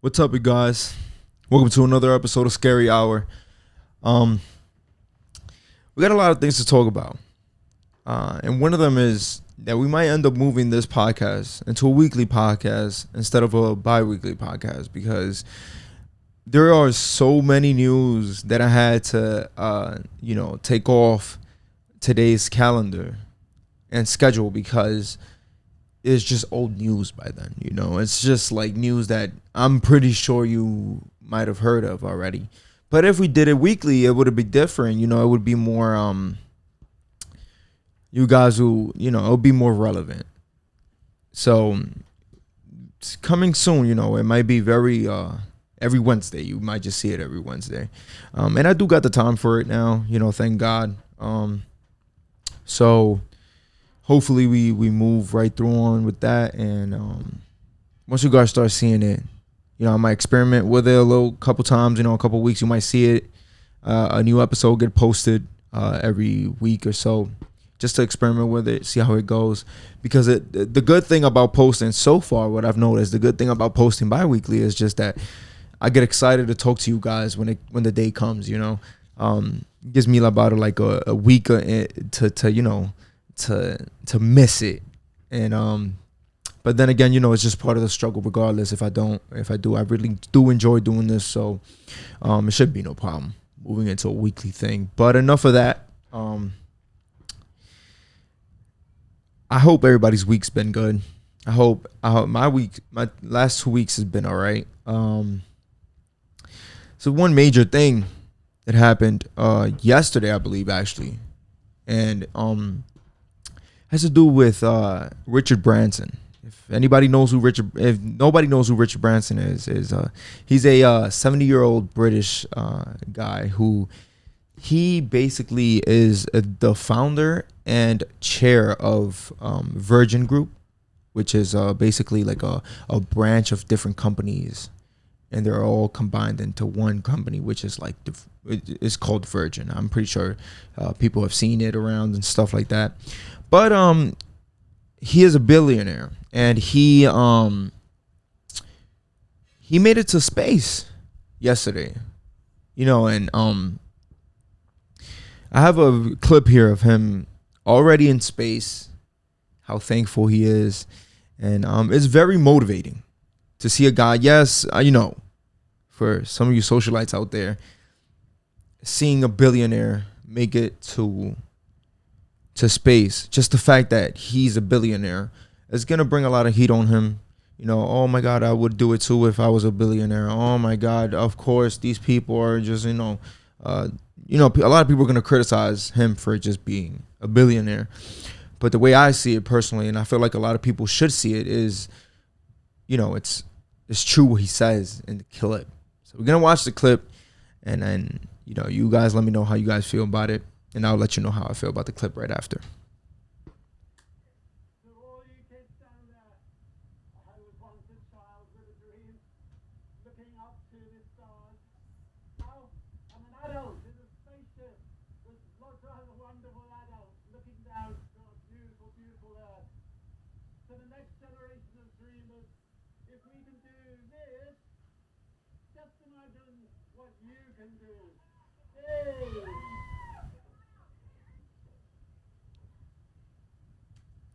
What's up, you guys? Welcome to another episode of Scary Hour. We got a lot of things to talk about, and one of them is that we might end up moving this podcast into a weekly podcast instead of a bi-weekly podcast because there are so many news that I had to, take off today's calendar and schedule because it's just old news by then. It's just like news that I'm pretty sure you might have heard of already. But if we did it weekly, it would be different. It would be more you guys who, it would be more relevant. So it's coming soon. It might be very every Wednesday. You might just see it every Wednesday. And I do got the time for it now, thank God. So hopefully we move right through on with that, and once you guys start seeing it, I might experiment with it a little couple times. A couple weeks you might see it, a new episode get posted every week or so, just to experiment with it, see how it goes. Because the good thing about posting so far, what I've noticed, the good thing about posting bi-weekly is just that I get excited to talk to you guys when the day comes. It gives me about a week to miss it. And but then again, it's just part of the struggle regardless. If I do, I really do enjoy doing this, so it should be no problem moving into a weekly thing. But enough of that. I hope everybody's week's been good. I hope my last 2 weeks has been all right. So one major thing that happened yesterday, I believe, actually, and has to do with Richard Branson. If nobody knows who Richard Branson is he's a 70-year-old British guy who he basically is the founder and chair of Virgin Group, which is basically like a branch of different companies, and they're all combined into one company, which is like it's called Virgin. I'm pretty sure people have seen it around and stuff like that. But he is a billionaire, and he made it to space yesterday. And I have a clip here of him already in space, how thankful he is, and it's very motivating to see a guy. Yes, for some of you socialites out there, seeing a billionaire make it to space, just the fact that he's a billionaire is gonna bring a lot of heat on him. Oh my God, I would do it too if I was a billionaire. Oh my God, of course these people are just a lot of people are gonna criticize him for just being a billionaire. But the way I see it personally, and I feel like a lot of people should see it, is it's true what he says in the clip. So we're gonna watch the clip, and then you guys let me know how you guys feel about it, and I'll let you know how I feel about the clip right after. To all you kids down there, I was once a child with a dream, looking up to the stars. Now I'm an adult in a spaceship with lots of other wonderful adults looking down to our beautiful, beautiful Earth. To the next generation of dreamers, if we can do this, just imagine what you can do. Hey!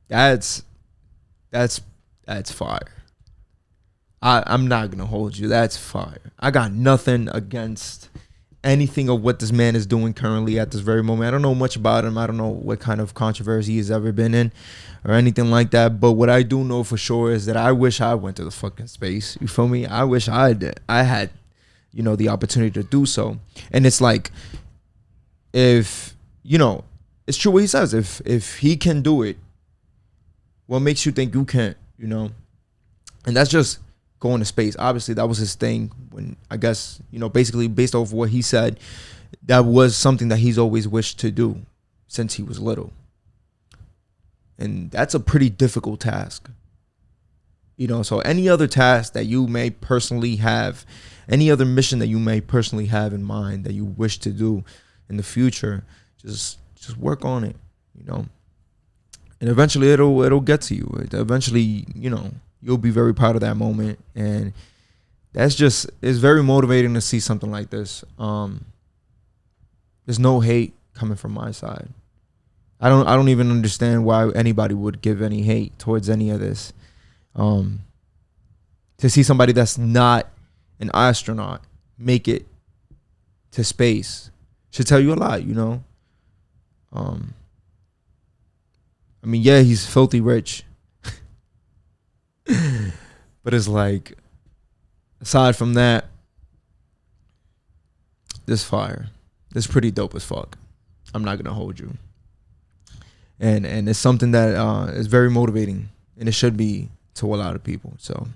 That's fire. I'm not gonna hold you. That's fire. I got nothing against anything of what this man is doing currently at this very moment. I don't know much about him. I don't know what kind of controversy he's ever been in or anything like that. But what I do know for sure is that I wish I went to the fucking space. You feel me? I wish I had the opportunity to do so. And it's like, if it's true what he says. If he can do it, what makes you think you can't? And that's just going to space. Obviously, that was his thing. When I guess basically based off what he said, that was something that he's always wished to do since he was little. And that's a pretty difficult task. So any other task that you may personally have, any other mission that you may personally have in mind that you wish to do in the future, just work on it. And eventually it'll get to you. Eventually, you'll be very proud of that moment. And it's very motivating to see something like this. There's no hate coming from my side. I don't even understand why anybody would give any hate towards any of this. To see somebody that's not an astronaut make it to space should tell you a lot, you know. I mean, yeah, he's filthy rich, but it's like, aside from that, this fire, this pretty dope as fuck. I'm not gonna hold you, and it's something that is very motivating, and it should be to a lot of people. So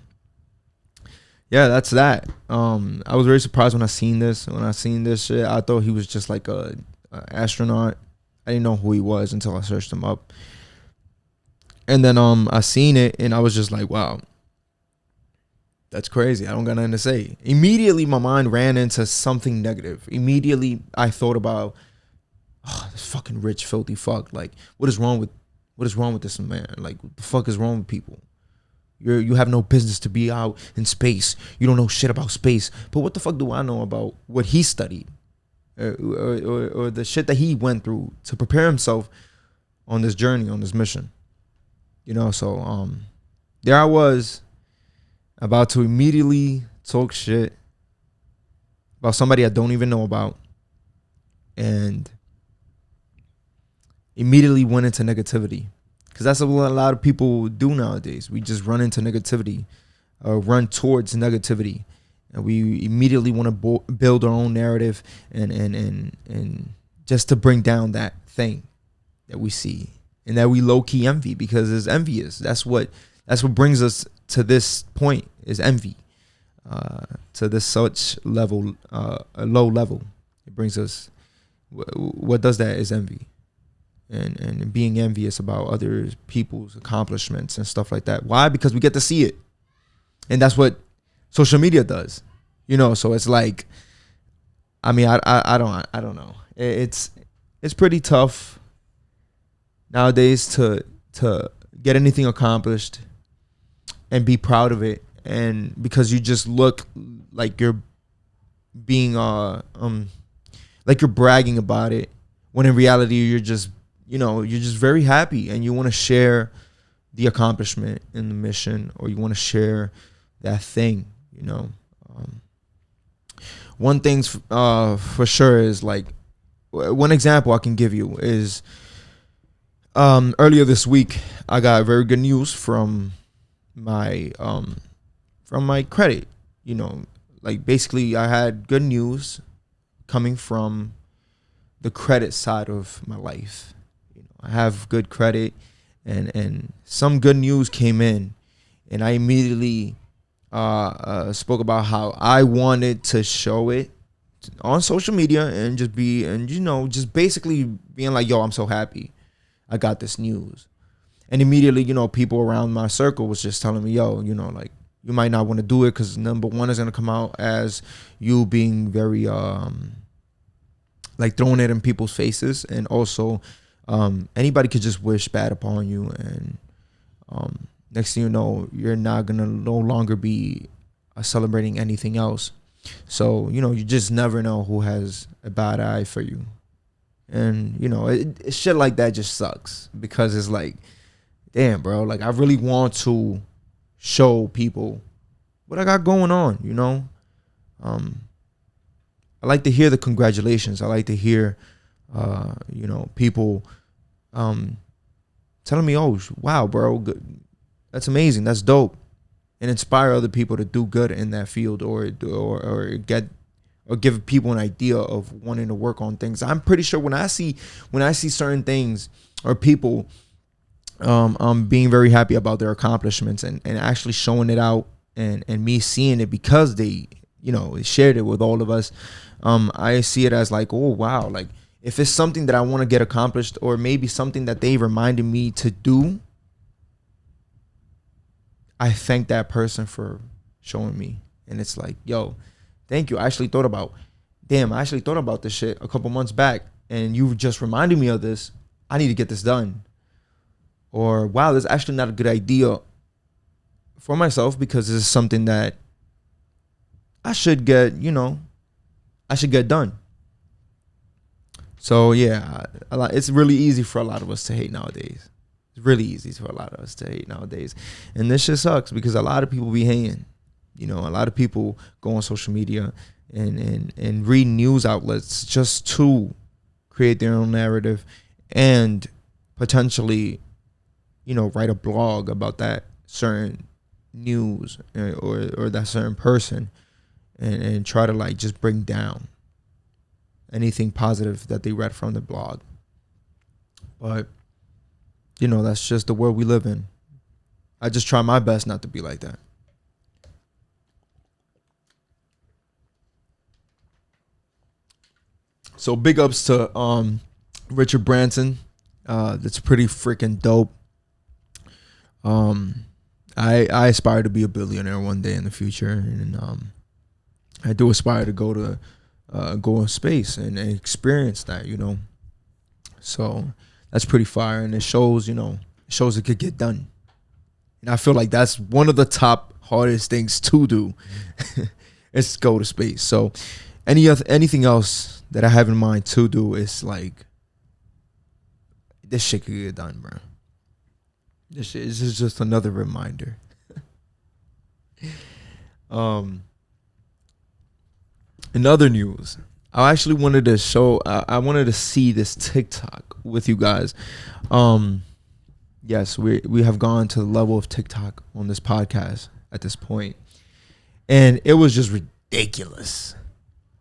yeah, that's that. I was very surprised when I seen this. When I seen this shit, I thought he was just like a astronaut. I didn't know who he was until I searched him up. And then I seen it and I was just like, wow, that's crazy. I don't got nothing to say. Immediately my mind ran into something negative. Immediately I thought about, oh, this fucking rich, filthy fuck. Like, what is wrong with this man? Like, what the fuck is wrong with people? You have no business to be out in space. You don't know shit about space. But what the fuck do I know about what he studied? Or the shit that he went through to prepare himself on this journey, on this mission. You know, so there I was about to immediately talk shit about somebody I don't even know about, and immediately went into negativity. Because that's what a lot of people do nowadays. We just run into negativity, run towards negativity. And we immediately want to build our own narrative and just to bring down that thing that we see and that we low-key envy, because it's envious. That's what brings us to this point, is envy, to this such level, a low level. It brings us, what does that is envy. And being envious about other people's accomplishments and stuff like that. Why? Because we get to see it. And that's what social media does. You know, so it's like, I mean, I don't know. It's pretty tough nowadays to get anything accomplished and be proud of it. And because you just look like you're being like you're bragging about it, when in reality you're just very happy and you want to share the accomplishment in the mission, or you want to share that thing, you know. One thing for sure is, like, one example I can give you is earlier this week I got very good news from my credit. You know, like, basically I had good news coming from the credit side of my life. I have good credit, and some good news came in, and I immediately spoke about how I wanted to show it on social media and just basically being like, yo, I'm so happy I got this news. And immediately, you know, people around my circle was just telling me, yo, you know, like, you might not want to do it because number one is going to come out as you being very like throwing it in people's faces, and also anybody could just wish bad upon you, and next thing you know, you're not gonna no longer be celebrating anything else. So, you know, you just never know who has a bad eye for you. And, you know, shit like that just sucks, because it's like, damn, bro, like, I really want to show people what I got going on, you know. I like to hear the congratulations. I like to hear you know, people telling me, oh, wow, bro, good. That's amazing, that's dope, and inspire other people to do good in that field, or give people an idea of wanting to work on things. I'm pretty sure when I see certain things or people being very happy about their accomplishments and actually showing it out, and me seeing it because they, you know, shared it with all of us, I see it as like, oh, wow, like, if it's something that I want to get accomplished, or maybe something that they reminded me to do, I thank that person for showing me. And it's like, yo, thank you. I actually thought about this shit a couple months back, and you just reminded me of this. I need to get this done. Or, wow, this is actually not a good idea for myself, because this is something that I should get done. So yeah, it's really easy for a lot of us to hate nowadays. It's really easy for a lot of us to hate nowadays. And this shit sucks because a lot of people be hating. A lot of people go on social media and read news outlets just to create their own narrative and potentially, write a blog about that certain news or that certain person and try to like just bring down anything positive that they read from the blog. But that's just the world we live in. I just try my best not to be like that. So big ups to Richard Branson. That's pretty freaking dope. I aspire to be a billionaire one day in the future, and I do aspire to go in space and experience that, So that's pretty fire, and it shows it could get done. And I feel like that's one of the top hardest things to do is go to space. So anything else that I have in mind to do is like, this shit could get done, bro. This is just another reminder. In other news, I actually wanted to I wanted to see this TikTok with you guys. Yes, we have gone to the level of TikTok on this podcast at this point, and it was just ridiculous.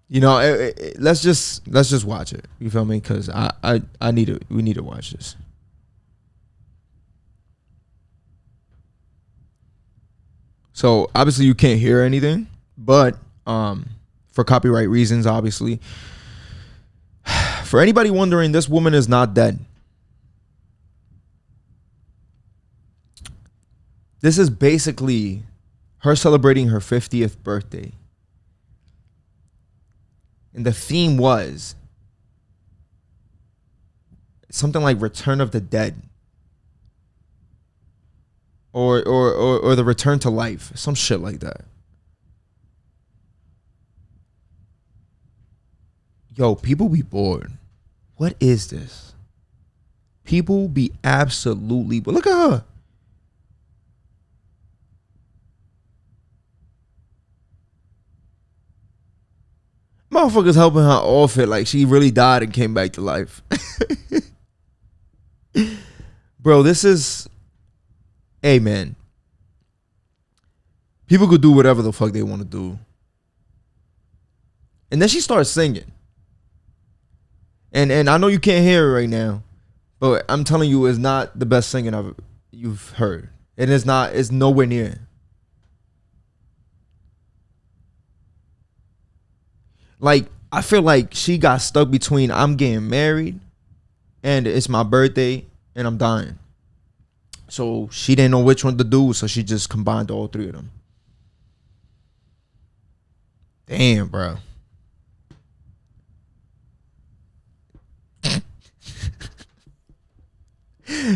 Let's just watch it. You feel me? Because we need to watch this. So obviously you can't hear anything, but for copyright reasons, obviously. For anybody wondering, this woman is not dead. This is basically her celebrating her 50th birthday. And the theme was something like Return of the Dead. Or the return to life. Some shit like that. Yo, people be bored. What is this? People be absolutely... Look at her. Motherfuckers helping her outfit like she really died and came back to life. Bro, this is... Hey, man. People could do whatever the fuck they want to do. And then she starts singing. And I know you can't hear it right now, but I'm telling you, it's not the best singing you've heard. It is not. It's nowhere near. Like, I feel like she got stuck between I'm getting married and it's my birthday and I'm dying. So she didn't know which one to do, so she just combined all three of them. Damn, bro.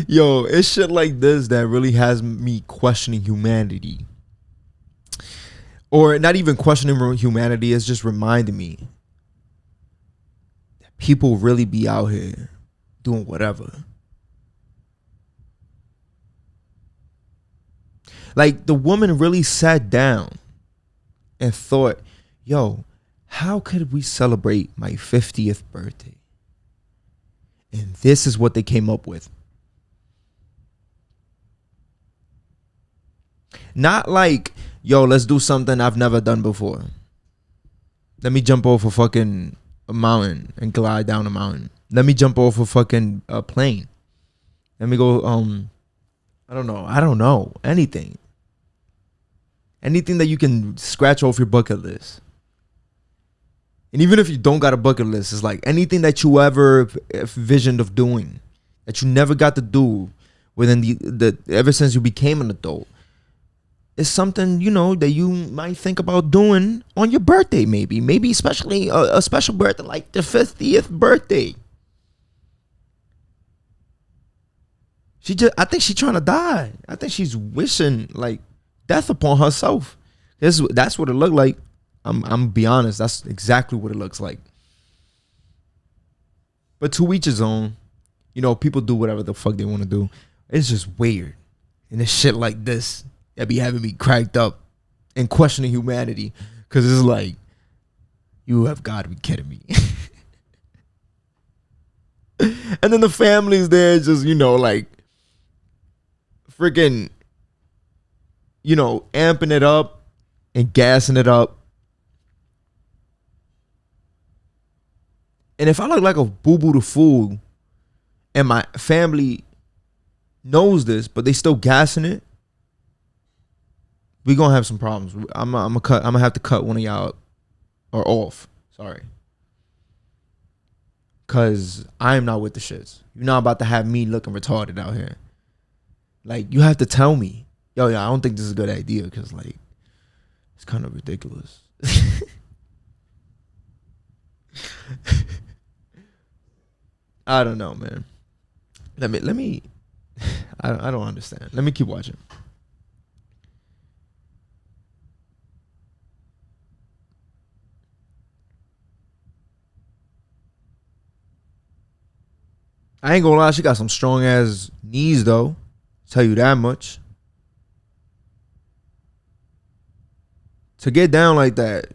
Yo, it's shit like this that really has me questioning humanity. Or not even questioning humanity, it's just reminding me that people really be out here doing whatever. Like, the woman really sat down and thought, yo, how could we celebrate my 50th birthday? And this is what they came up with. Not like, yo, let's do something I've never done before. Let me jump off a fucking mountain and glide down a mountain. Let me jump off a fucking plane. Let me go, I don't know. Anything that you can scratch off your bucket list. And even if you don't got a bucket list, it's like anything that you ever visioned of doing that you never got to do within the ever since you became an adult. It's something, that you might think about doing on your birthday, maybe especially a special birthday like the 50th birthday. I think she's trying to die. I think she's wishing like death upon herself. That's what it looked like. I'm be honest, that's exactly what it looks like. But to each his own. You know, people do whatever the fuck they want to do. It's just weird. And it's shit like this that be having me cracked up and questioning humanity. Because it's like, you have got to be kidding me. And then the family's there just, you know, like, freaking, you know, amping it up and gassing it up. And if I look like a boo-boo the fool, and my family knows this, but they still gassing it, we gonna have some problems. I'm gonna have to cut one of y'all or off. Sorry, cause I am not with the shits. You're not about to have me looking retarded out here. Like, you have to tell me, yo, I don't think this is a good idea, cause like it's kind of ridiculous. I don't know, man. Let me. I don't understand. Let me keep watching. I ain't gonna lie, she got some strong ass knees though. Tell you that much. To get down like that,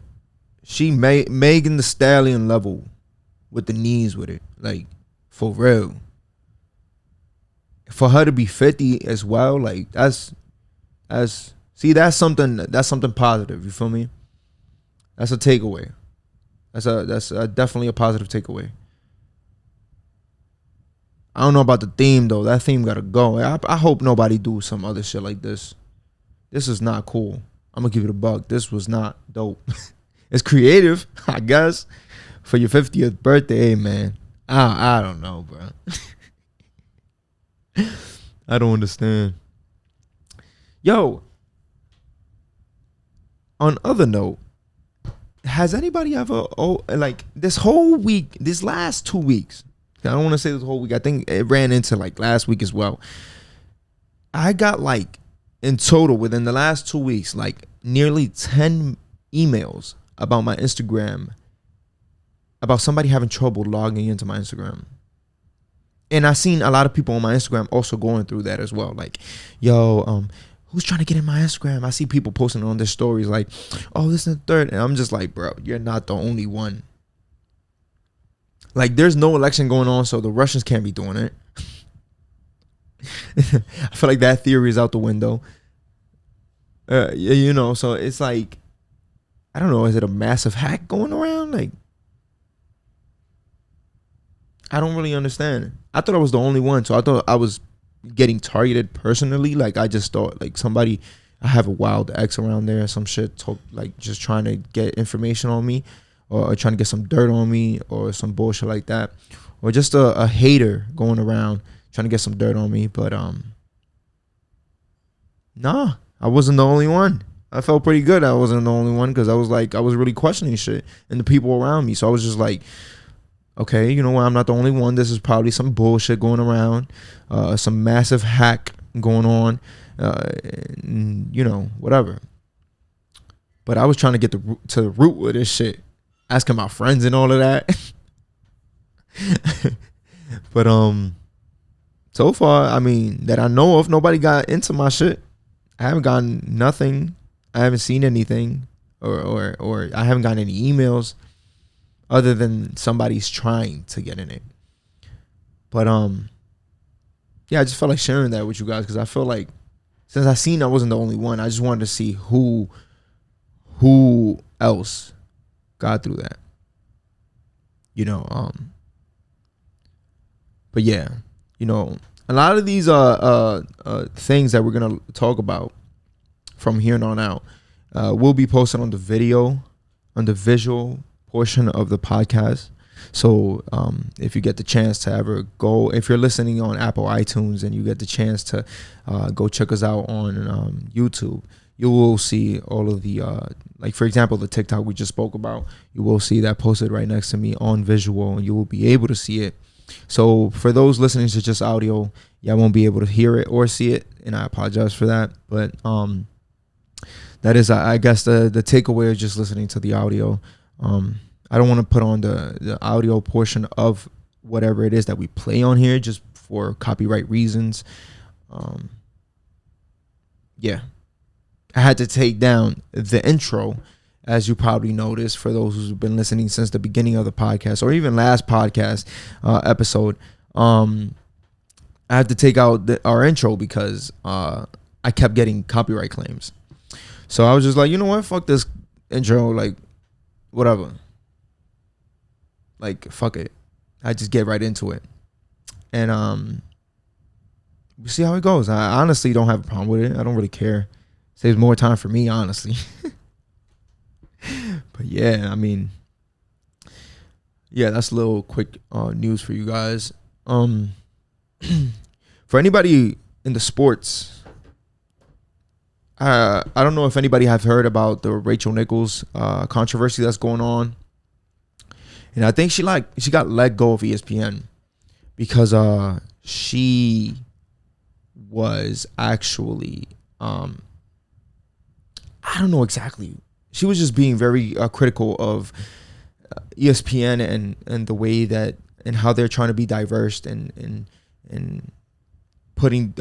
she Megan the Stallion level with the knees with it, like for real. For her to be 50 as well, like that's something positive. You feel me? That's a takeaway. That's definitely a positive takeaway. I don't know about the theme though. That theme gotta go. I hope nobody do some other shit like this. This is not cool. I'm gonna give it a buck. This was not dope. It's creative, I guess, for your 50th birthday, man. I don't know, bro. I don't understand. Yo, on other note, has anybody ever, like this whole week, this last 2 weeks, I don't want to say this whole week, I think it ran into like last week as well. I got like, in total, within the last 2 weeks, like nearly 10 emails about my Instagram, about somebody having trouble logging into my Instagram. And I seen a lot of people on my Instagram also going through that as well. Like, yo, who's trying to get in my Instagram? I see people posting on their stories like, oh, this and the third. And I'm just like, bro, you're not the only one. Like, there's no election going on, so the Russians can't be doing it. I feel like that theory is out the window. You know, so it's like, I don't know, is it a massive hack going around? Like, I don't really understand. I thought I was the only one, so I thought I was getting targeted personally. Like, I just thought like somebody, I have a wild ex around there, some shit, like just trying to get information on me, or trying to get some dirt on me, or some bullshit like that, or just a hater going around trying to get some dirt on me. But nah, I wasn't the only one. I felt pretty good I wasn't the only one, because I was really questioning shit and the people around me. So I was just like, okay, you know what? I'm not the only one. This is probably some bullshit going around, some massive hack going on, you know, whatever. But I was trying to get to the root of this shit, asking my friends and all of that. But so far, I mean, that I know of, nobody got into my shit. I haven't gotten nothing. I haven't seen anything, or I haven't gotten any emails, other than somebody's trying to get in it. But yeah, I just felt like sharing that with you guys, because I feel like since I seen I wasn't the only one, I just wanted to see who else got through that. You know, but yeah, you know, a lot of these things that we're gonna talk about from here on out will be posted on the video, on the visual portion of the podcast. So if you get the chance to ever go, if you're listening on Apple iTunes and you get the chance to go check us out on YouTube, you will see all of the like, for example, the TikTok we just spoke about. You will see that posted right next to me on visual, and you will be able to see it. So for those listening to just audio, y'all won't be able to hear it or see it, and I apologize for that. But that is, I guess the takeaway is just listening to the audio. I don't want to put on the audio portion of whatever it is that we play on here just for copyright reasons. Yeah, I had to take down the intro, as you probably noticed, for those who've been listening since the beginning of the podcast or even last podcast episode. I had to take out our intro because I kept getting copyright claims. So I was just like, you know what? Fuck this intro. Like, whatever. Like, fuck it. I just get right into it. And we see how it goes. I honestly don't have a problem with it. I don't really care. Saves more time for me, honestly. But yeah, I mean, yeah, that's a little quick news for you guys. For anybody in the sports, I don't know if anybody have heard about the Rachel Nichols controversy that's going on. And I think she got let go of ESPN because she was actually I don't know exactly. She was just being very critical of ESPN and the way that and how they're trying to be diverse and putting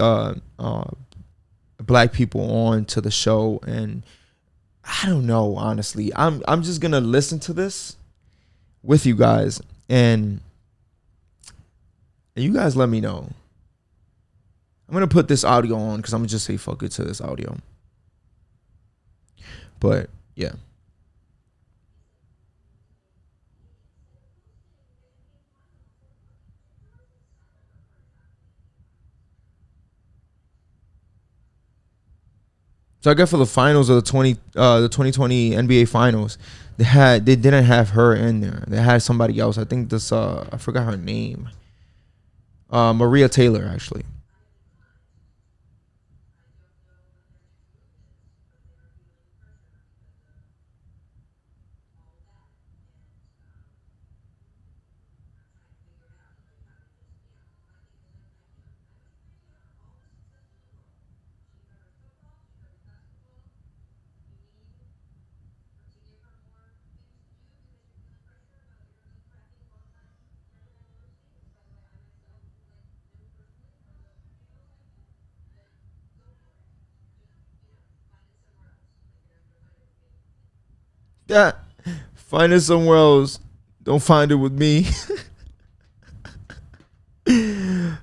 black people on to the show. And I don't know, honestly. I'm just gonna listen to this with you guys and you guys let me know. I'm gonna put this audio on because I'm gonna just say fuck it to this audio. But yeah. So I guess for the finals of the 2020 NBA finals, they didn't have her in there. They had somebody else. I think this I forgot her name. Maria Taylor, actually. Yeah, find it somewhere else. Don't find it with me.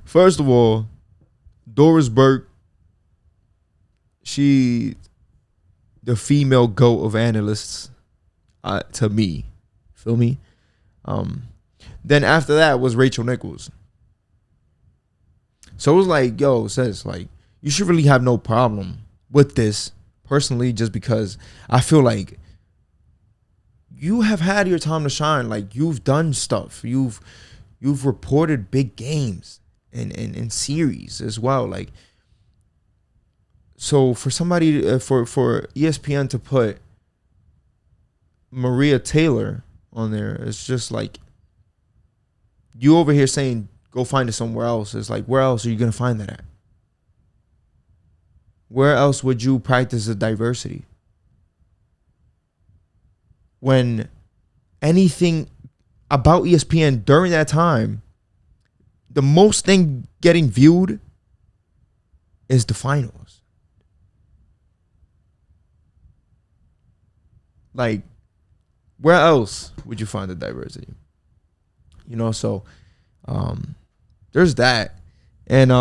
First of all, Doris Burke, she the female GOAT of analysts to me. Feel me? Then after that was Rachel Nichols. So it was like, yo, sis, like, you should really have no problem with this personally, just because I feel like you have had your time to shine. Like, you've done stuff. You've reported big games and series as well. Like, so for somebody for ESPN to put Maria Taylor on there, it's just like you over here saying go find it somewhere else. It's like, where else are you gonna find that at? Where else would you practice the diversity? When anything about ESPN during that time, the most thing getting viewed is the finals. Like, where else would you find the diversity? You know, so there's that. And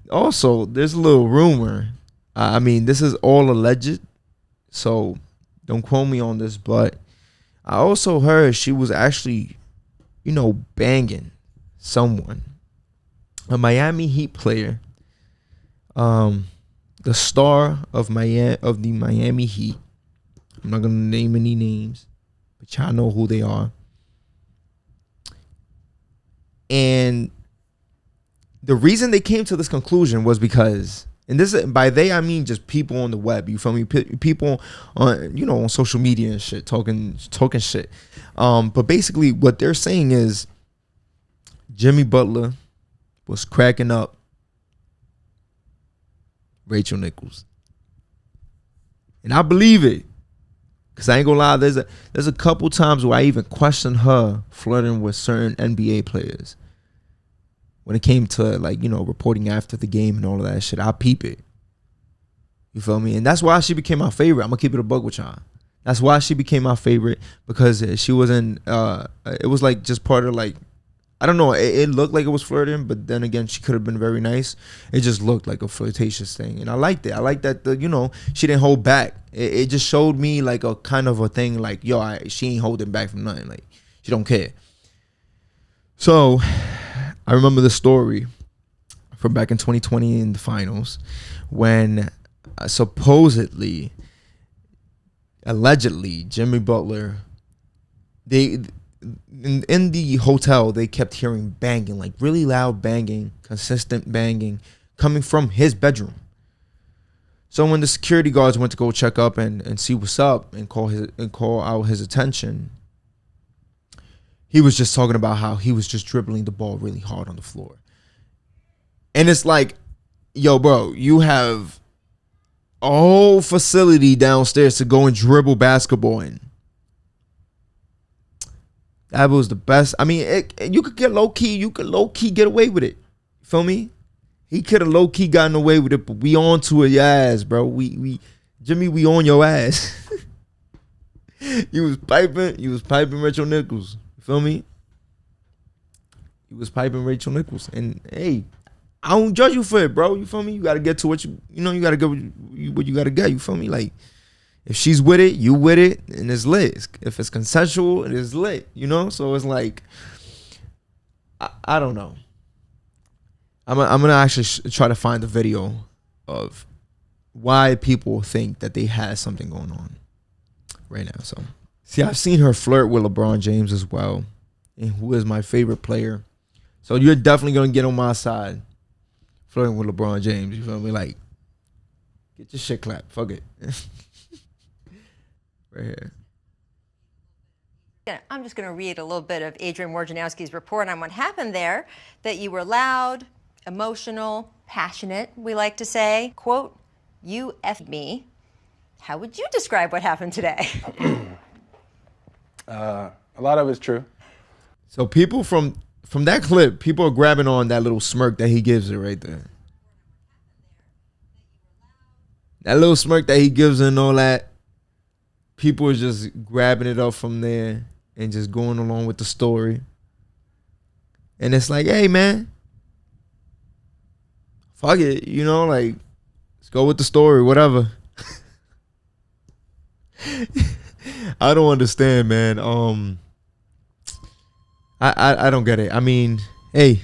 also there's a little rumor. I mean, this is all alleged, so don't quote me on this, but I also heard she was actually, banging someone, a Miami Heat player, the star of the Miami Heat. I'm not gonna name any names, but y'all know who they are. And the reason they came to this conclusion was because, and this by they I mean just people on the web. You feel me? People on on social media and shit talking shit. But basically, what they're saying is Jimmy Butler was cracking up Rachel Nichols. And I believe it. Cause I ain't gonna lie, there's a couple times where I even questioned her flirting with certain NBA players. When it came to like, reporting after the game and all of that shit, I peep it. You feel me? And that's why she became my favorite. I'm gonna keep it a bug with y'all. That's why she became my favorite, because she was in it was like just part of like, I don't know, it looked like it was flirting, but then again, she could have been very nice. It just looked like a flirtatious thing, and I liked it. I liked that she didn't hold back. It just showed me like a kind of a thing like, yo, she ain't holding back from nothing. Like, she don't care. So I remember the story from back in 2020 in the finals when allegedly Jimmy Butler, in the hotel, they kept hearing banging, like really loud banging, consistent banging coming from his bedroom. So when the security guards went to go check up and see what's up and call out his attention, he was just talking about how he was just dribbling the ball really hard on the floor. And it's like, yo, bro, you have a whole facility downstairs to go and dribble basketball in. That was the best. I mean, you could get low key. You could low key get away with it. You feel me? He could have low key gotten away with it, but we on to your ass, bro. Jimmy, we on your ass. You was piping Rachel Nichols. You feel me? You was piping Rachel Nichols, and hey, I don't judge you for it, bro. You feel me? You gotta get to what you gotta get what you gotta get. You feel me? Like, if she's with it, you with it, and it's lit. If it's consensual, it is lit. So it's like, I don't know. I'm gonna actually try to find the video of why people think that they had something going on right now. So, see, I've seen her flirt with LeBron James as well, and who is my favorite player. So you're definitely gonna get on my side, flirting with LeBron James. You feel me? Like, get your shit clapped. Fuck it. Right here. Yeah, I'm just going to read a little bit of Adrian Wojnowski's report on what happened there, that you were loud, emotional, passionate, we like to say. Quote, "You F'd me." How would you describe what happened today? A lot of it's true. So people from that clip, people are grabbing on that little smirk that he gives her right there. That little smirk that he gives her and all that. People are just grabbing it up from there and just going along with the story. And it's like, hey, man, fuck it. Like, let's go with the story, whatever. I don't understand, man. I don't get it. I mean, hey,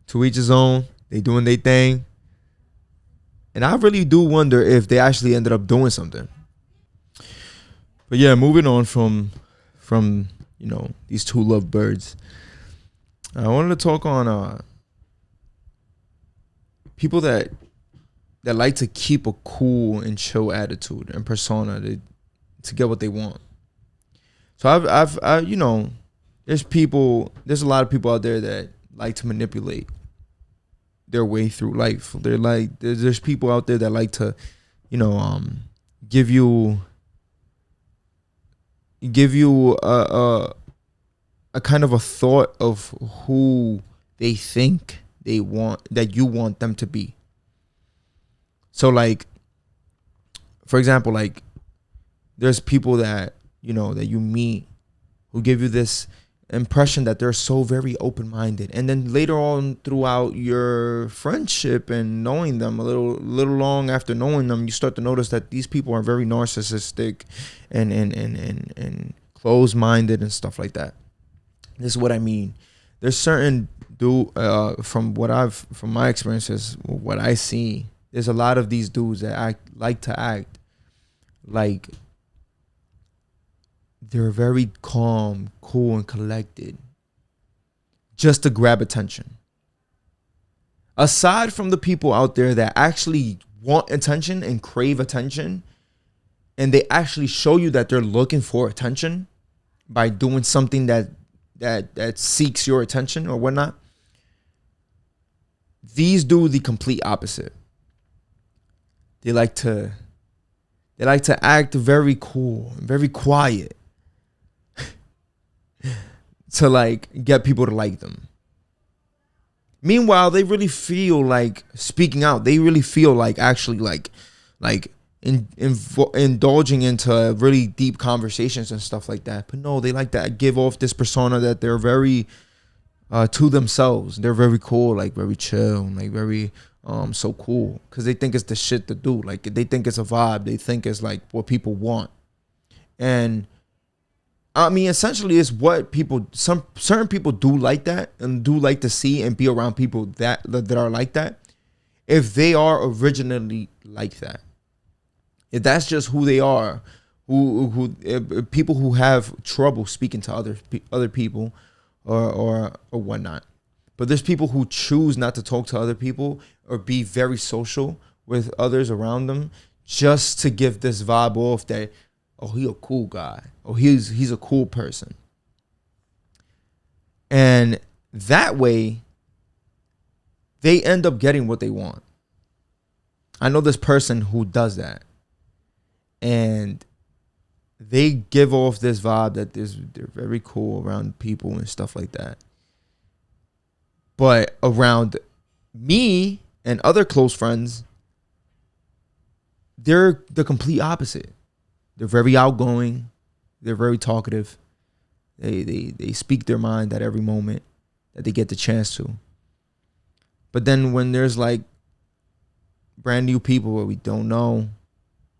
to each his own. They doing their thing. And I really do wonder if they actually ended up doing something. But yeah, moving on from these two lovebirds, I wanted to talk on people that like to keep a cool and chill attitude and persona to get what they want. So I've there's a lot of people out there that like to manipulate their way through life. They're like, there's people out there that like to, give you a kind of a thought of who they think they want, that you want them to be. So like, for example, like there's people that that you meet who give you this impression that they're so very open-minded, and then later on throughout your friendship and knowing them a little long after knowing them, you start to notice that these people are very narcissistic and closed-minded and stuff like that. This is what I mean. There's certain from my experiences, what I see, there's a lot of these dudes that like to act like they're very calm, cool, and collected just to grab attention. Aside from the people out there that actually want attention and crave attention, and they actually show you that they're looking for attention by doing something that seeks your attention or whatnot, these do the complete opposite. They like to They like to act very cool, very quiet to like get people to like them. Meanwhile, they really feel like speaking out. They really feel like actually indulging into really deep conversations and stuff like that. But no, they like to give off this persona that they're very to themselves. They're very cool, like very chill, like very so cool, because they think it's the shit to do. Like they think it's a vibe. They think it's like what people want. And I mean, essentially, it's what certain people do like that and do like to see and be around people that are like that. If they are originally like that, if that's just who they are, people who have trouble speaking to other people or whatnot. But there's people who choose not to talk to other people or be very social with others around them just to give this vibe off that, oh, he a cool guy. Oh, he's a cool person. And that way, they end up getting what they want. I know this person who does that. And they give off this vibe that they're very cool around people and stuff like that. But around me and other close friends, they're the complete opposite. They're very outgoing. They're very talkative. They speak their mind at every moment that they get the chance to. But then when there's like brand new people that we don't know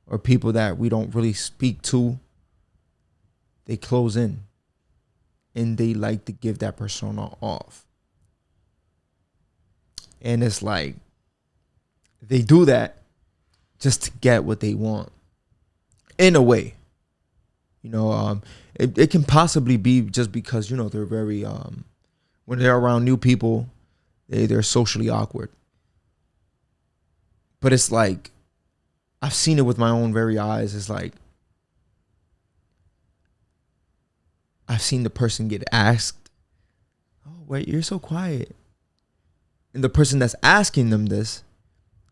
or people that we don't really speak to, they close in and they like to give that persona off. And it's like they do that just to get what they want. In a way, it can possibly be just because, they're very, when they're around new people, they're socially awkward. But it's like, I've seen it with my own very eyes. It's like, I've seen the person get asked, oh, wait, you're so quiet. And the person that's asking them this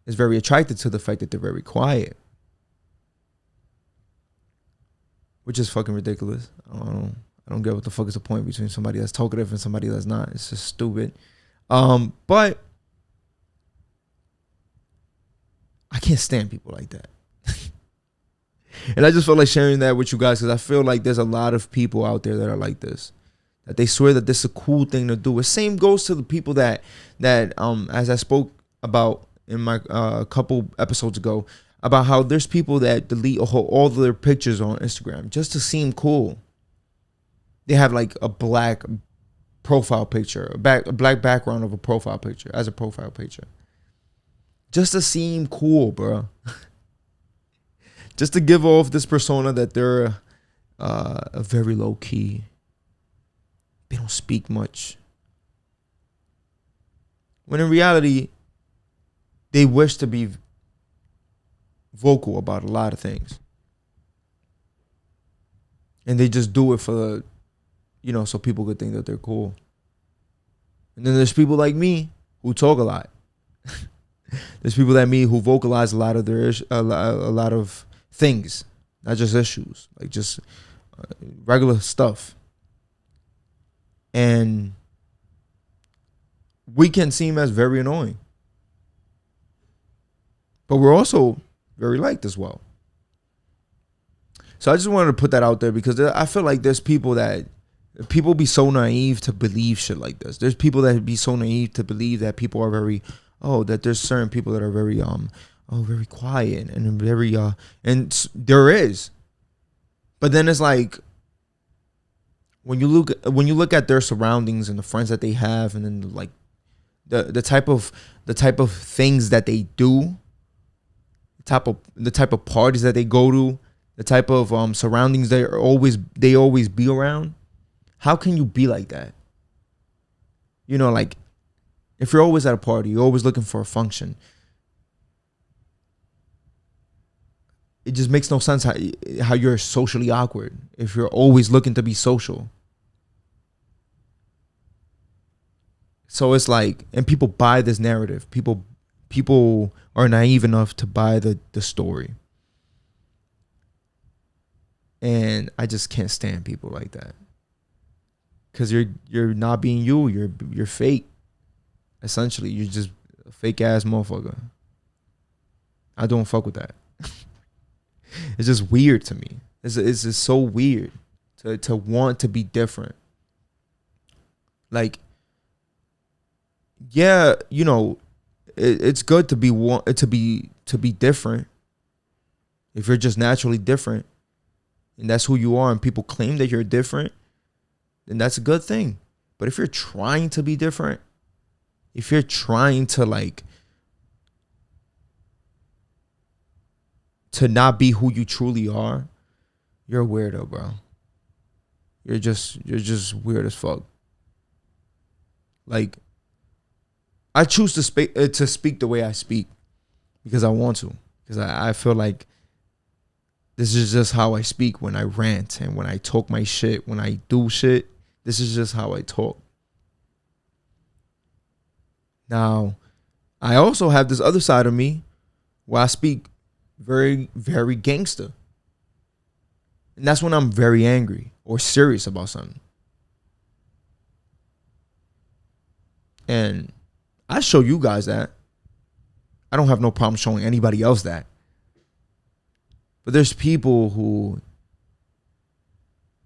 is very attracted to the fact that they're very quiet. Which is fucking ridiculous. I don't get what the fuck is the point between somebody that's talkative and somebody that's not. It's just stupid. But I can't stand people like that. And I just felt like sharing that with you guys because I feel like there's a lot of people out there that are like this. That they swear that this is a cool thing to do. The same goes to the people that as I spoke about in my couple episodes ago, about how there's people that delete all of their pictures on Instagram just to seem cool. They have like a black profile picture, a black background of a profile picture as a profile picture. Just to seem cool, bro. Just to give off this persona that they're a very low key. They don't speak much. When in reality, they wish to be vocal about a lot of things. And they just do it for, so people could think that they're cool. And then there's people like me who talk a lot. There's people like me who vocalize a lot of a lot of things, not just issues, like just regular stuff. And we can seem as very annoying. But we're also very liked as well. So I just wanted to put that out there because I feel like there's people be so naive to believe shit like this. There's people that be so naive to believe that people are very, that there's certain people that are very, very quiet and very, and there is. But then it's like, when you look at their surroundings and the friends that they have, and then like the type of things that they do, the type of parties that they go to, the type of surroundings they always be around, how can you be like that? Like if you're always at a party, you're always looking for a function. It just makes no sense how you're socially awkward if you're always looking to be social. So it's like, and people buy this narrative. People are naive enough to buy the story. And I just can't stand people like that. Cause you're not being you. You're fake. Essentially, you're just a fake ass motherfucker. I don't fuck with that. It's just weird to me. It's just so weird to want to be different. Like, yeah, you know, it's good to be different. If you're just naturally different, and that's who you are, and people claim that you're different, then that's a good thing. But if you're trying to be different, if you're trying to to not be who you truly are, you're a weirdo, bro. You're just weird as fuck. Like, I choose to speak the way I speak because I want to. Because I feel like this is just how I speak when I rant and when I talk my shit, when I do shit. This is just how I talk. Now, I also have this other side of me where I speak very, very gangster. And that's when I'm very angry or serious about something. And I show you guys that. I don't have no problem showing anybody else that. But there's people who,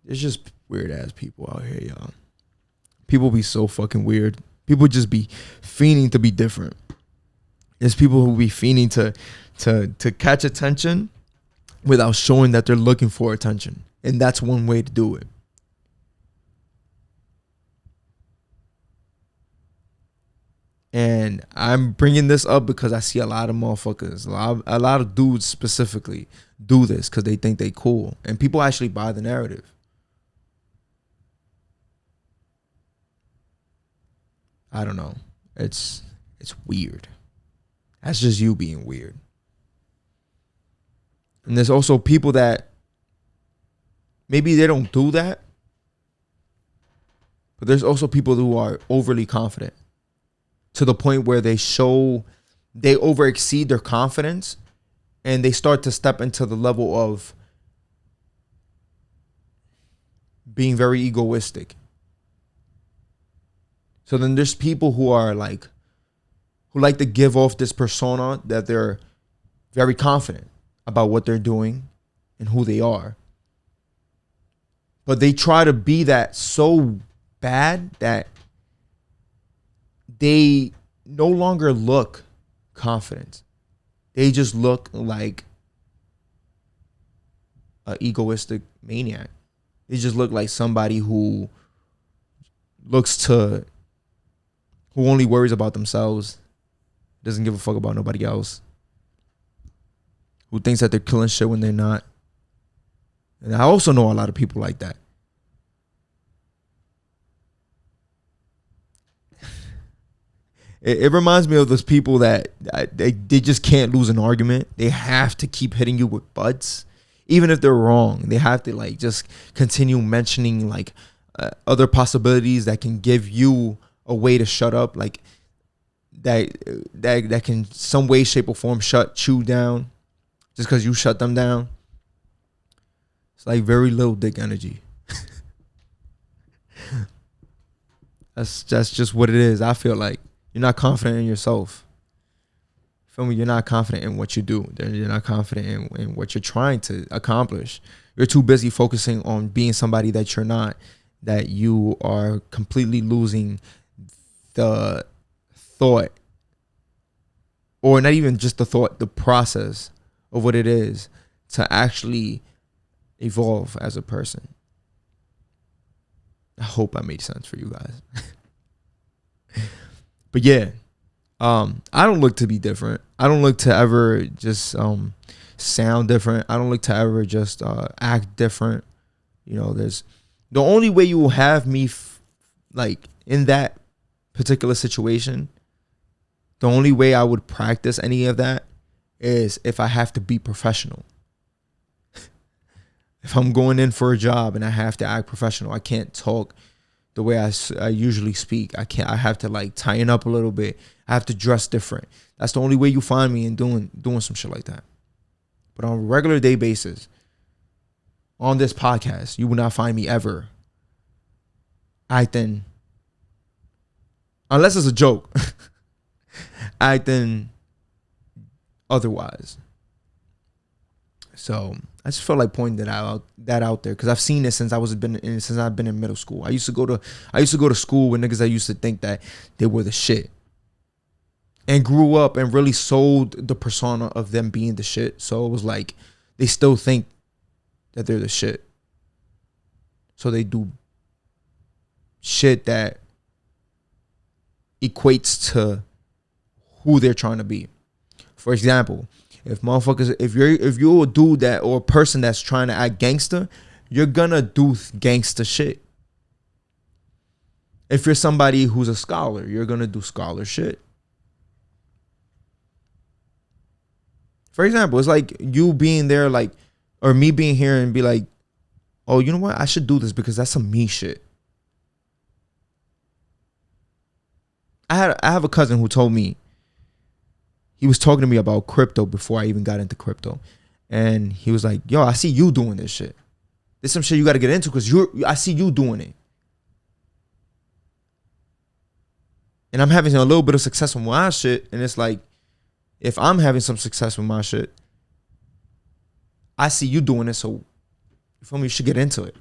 there's just weird ass people out here, y'all. People be so fucking weird. People just be fiending to be different. There's people who be fiending to catch attention without showing that they're looking for attention. And that's one way to do it. And I'm bringing this up because I see a lot of motherfuckers, a lot of dudes specifically do this because they think they cool. And people actually buy the narrative. I don't know. It's weird. That's just you being weird. And there's also people that maybe they don't do that. But there's also people who are overly confident to the point where they overexceed their confidence and they start to step into the level of being very egoistic. So then there's people who like to give off this persona that they're very confident about what they're doing and who they are. But they try to be that so bad that they no longer look confident. They just look like an egoistic maniac. They just look like somebody who only worries about themselves, doesn't give a fuck about nobody else, who thinks that they're killing shit when they're not. And I also know a lot of people like that. It reminds me of those people that they just can't lose an argument. They have to keep hitting you with buts, even if they're wrong. They have to just continue mentioning other possibilities that can give you a way to shut up, that can some way, shape, or form shut you down, just because you shut them down. It's like very little dick energy. That's just what it is. I feel like you're not confident in yourself. Feel me? You're not confident in what you do. You're not confident in what you're trying to accomplish. You're too busy focusing on being somebody that you're not, that you are completely losing the thought, or not even just the thought, the process of what it is to actually evolve as a person. I hope I made sense for you guys. But yeah, I don't look to be different. I don't look to ever just sound different. I don't look to ever just act different. There's the only way you will have me in that particular situation, the only way I would practice any of that is if I have to be professional. If I'm going in for a job and I have to act professional, I can't talk the way I usually speak. I have to tighten up a little bit. I have to dress different. That's the only way you find me in doing some shit like that. But on a regular day basis, on this podcast, you will not find me ever acting, unless it's a joke, acting otherwise. So I just felt like pointing that out there because I've seen it since I've been in middle school. I used to go to school with niggas that used to think that they were the shit, and grew up and really sold the persona of them being the shit. So it was like they still think that they're the shit. So they do shit that equates to who they're trying to be. For example, if you're a dude that or a person that's trying to act gangster, you're gonna do gangster shit. If you're somebody who's a scholar, you're gonna do scholar shit. For example, it's like you being there, like, or me being here and be like, oh, you know what? I should do this because that's some me shit. I have a cousin who told me, he was talking to me about crypto before I even got into crypto. And he was like, yo, I see you doing this shit. There's some shit you got to get into because I see you doing it. And I'm having a little bit of success with my shit. And it's like, if I'm having some success with my shit, I see you doing it. So, you feel me? You should get into it.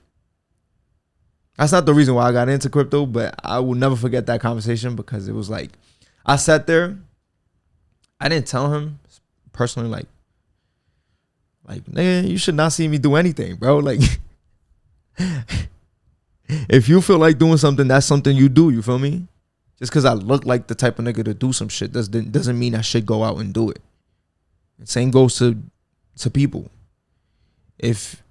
That's not the reason why I got into crypto, but I will never forget that conversation because it was like, I sat there. I didn't tell him personally, like, nigga, you should not see me do anything, bro. Like, if you feel like doing something, that's something you do. You feel me? Just because I look like the type of nigga to do some shit doesn't mean I should go out and do it. And same goes to people. If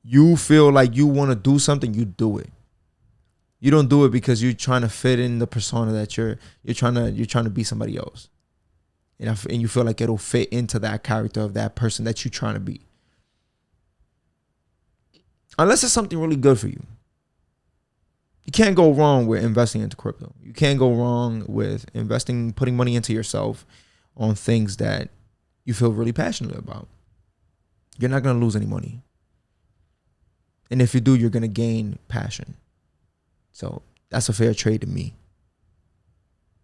you feel like you want to do something, you do it. You don't do it because you're trying to fit in the persona that you're trying to be somebody else. And you feel like it'll fit into that character of that person that you're trying to be. Unless it's something really good for you. You can't go wrong with investing into crypto. You can't go wrong with putting money into yourself on things that you feel really passionate about. You're not going to lose any money. And if you do, you're going to gain passion. So that's a fair trade to me.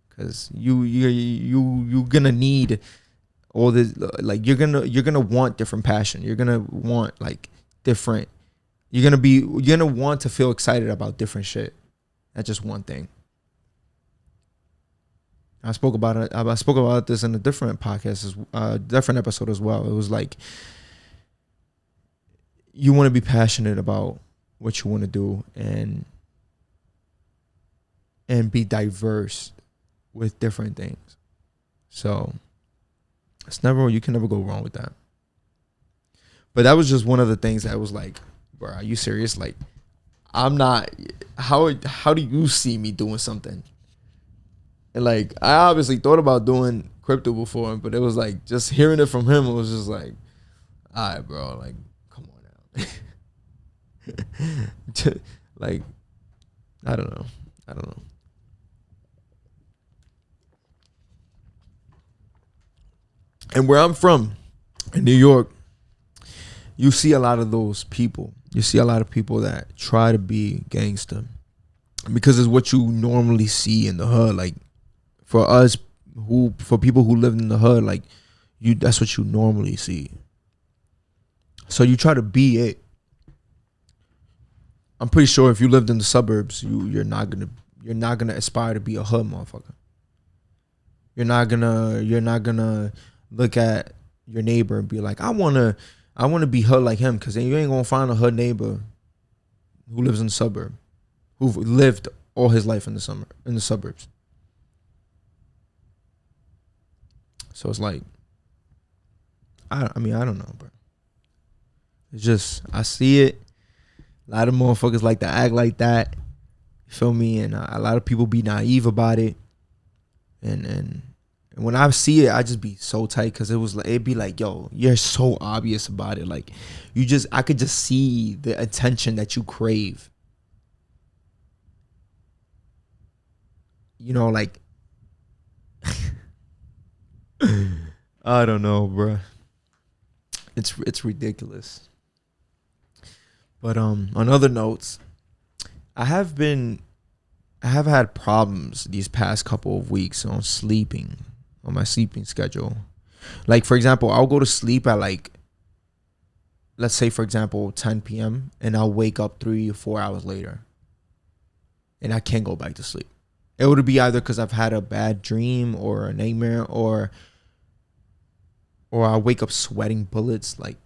Because you're gonna need all this, like you're gonna want different passion. You're gonna want like different. You're gonna want to feel excited about different shit. That's just one thing. I spoke about it. I spoke about this in a different podcast, different episode as well. It was like you want to be passionate about what you want to do and be diverse with different things. So you can never go wrong with that. But that was just one of the things that was like, bro, are you serious? Like, I'm not, how do you see me doing something? And like, I obviously thought about doing crypto before, but it was like, just hearing it from him, it was just like, all right, bro, like, come on now. Like, I don't know. And where I'm from, in New York, you see a lot of those people. You see a lot of people that try to be gangster because it's what you normally see in the hood. Like for people who live in the hood, like that's what you normally see. So you try to be it. I'm pretty sure if you lived in the suburbs, you're not gonna aspire to be a hood motherfucker. You're not gonna look at your neighbor and be like, I wanna be hood like him, because then you ain't gonna find a hood neighbor who lives in the suburb, who lived all his life in the suburbs. So it's like, I don't know, bro. It's just, I see it. A lot of motherfuckers like to act like that. You feel me? And a lot of people be naive about it. And when I see it, I just be so tight, because it'd be like, yo, you're so obvious about it. Like, I could just see the attention that you crave. You know, like, I don't know, bro. It's ridiculous. But on other notes, I have had problems these past couple of weeks on my sleeping schedule. Like, for example, I'll go to sleep at like, let's say, for example, 10 p.m. and I'll wake up 3 or 4 hours later and I can't go back to sleep. It would be either because I've had a bad dream or a nightmare, or I wake up sweating bullets, like,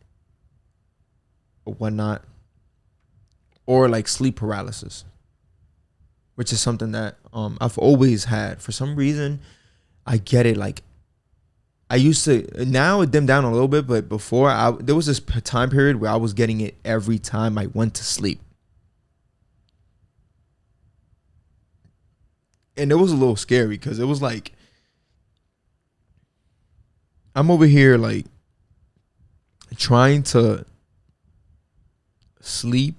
or whatnot, or like sleep paralysis, which is something that I've always had. For some reason, I get it. Like, I used to, now it dimmed down a little bit, but before, there was this time period where I was getting it every time I went to sleep. And it was a little scary because it was like, I'm over here like trying to sleep,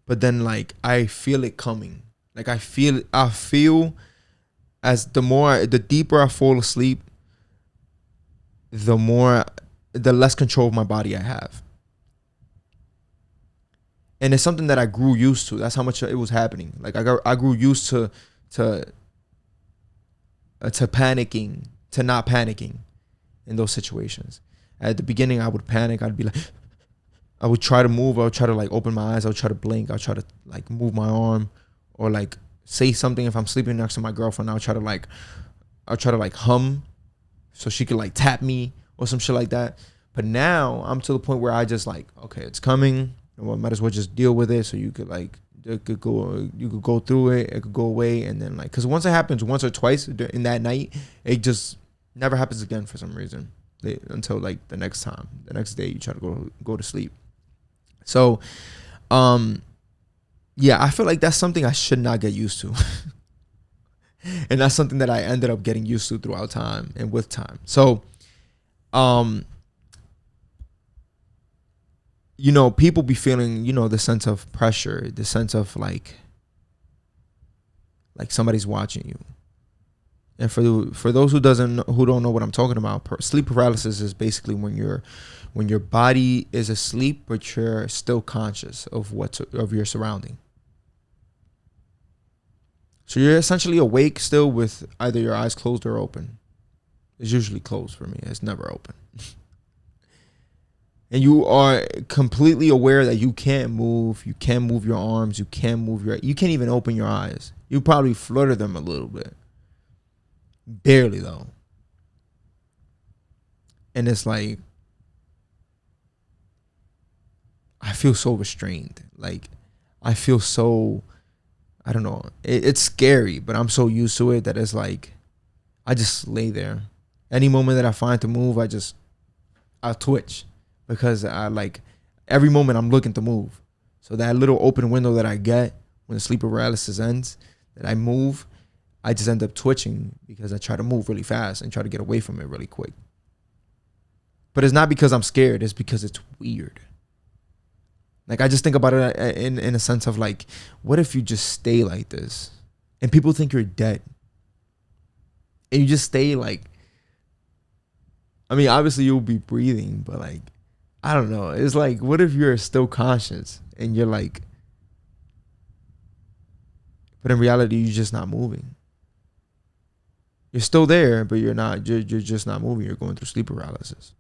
but then like I feel it coming. Like I feel as the deeper I fall asleep, the less control of my body I have. And it's something that I grew used to. That's how much it was happening. Like I grew used to panicking, to not panicking in those situations. At the beginning, I would panic. I'd be like, I would try to move. I would try to like open my eyes. I would try to blink. I would try to like move my arm, or like say something. If I'm sleeping next to my girlfriend, I'll try to like hum so she could like tap me or some shit like that. But now I'm to the point where I just like, okay, it's coming. Well, might as well just deal with it, so you could go through it. It could go away, and then like, because once it happens once or twice in that night, it just never happens again for some reason until like the next day you try to go to sleep. So, yeah, I feel like that's something I should not get used to, and that's something that I ended up getting used to throughout time and with time. So, you know, people be feeling, you know, the sense of pressure, the sense of like somebody's watching you. And for those who don't know what I'm talking about, sleep paralysis is basically when your body is asleep but you're still conscious of your surrounding. So you're essentially awake still with either your eyes closed or open. It's usually closed for me. It's never open. And you are completely aware that you can't move. You can't move your arms. You can't even open your eyes. You probably flutter them a little bit. Barely, though. And it's like, I feel so restrained. Like, I feel so, I don't know. It's scary, but I'm so used to it that it's like, I just lay there. Any moment that I find to move, I twitch. Because I like every moment I'm looking to move. So that little open window that I get when the sleep paralysis ends, that I move, I just end up twitching because I try to move really fast and try to get away from it really quick. But it's not because I'm scared. It's because it's weird. Like, I just think about it in a sense of like, what if you just stay like this and people think you're dead? And you just stay like, I mean, obviously you'll be breathing, but like, I don't know. It's like, what if you're still conscious and you're like, but in reality, you're just not moving. You're still there, but you're just not moving. You're going through sleep paralysis.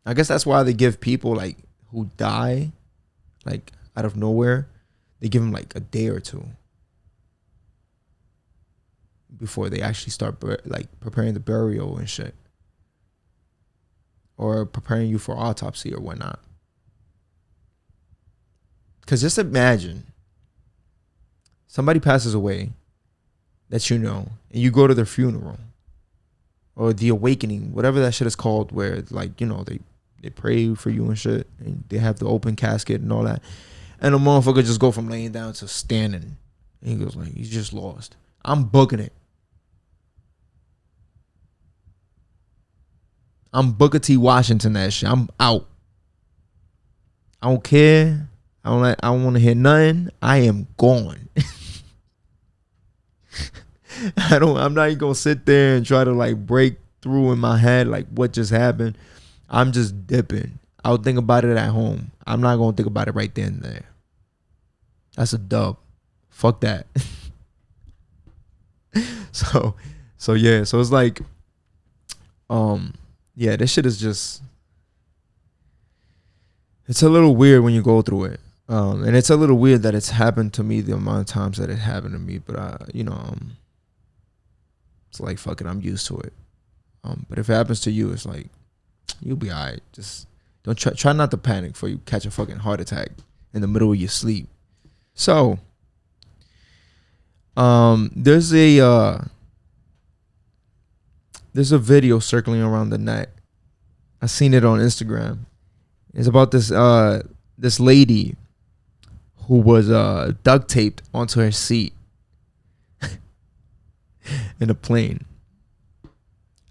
I guess that's why they give people like who die, like out of nowhere, they give them like a day or two before they actually start like preparing the burial and shit. Or preparing you for autopsy or whatnot. Because just imagine somebody passes away that you know, and you go to their funeral or the awakening, whatever that shit is called, where like, you know, they pray for you and shit, and they have the open casket and all that. And the motherfucker just go from laying down to standing. And he goes like, he's just lost. I'm booking it. I'm Booker T. Washington that shit. I'm out. I don't care. I don't want to hear nothing. I am gone. I'm not even gonna sit there and try to like break through in my head like what just happened. I'm just dipping. I'll think about it at home. I'm not gonna think about it right then and there. That's a dub. Fuck that. So yeah. So it's like, yeah, this shit is just, it's a little weird when you go through it. And it's a little weird that it's happened to me the amount of times that it happened to me. But it's like, fuck it, I'm used to it. But if it happens to you, it's like, you'll be all right. Just don't try not to panic before you catch a fucking heart attack in the middle of your sleep. So, there's a video circling around the net. I seen it on Instagram. It's about this lady who was duct taped onto her seat in a plane.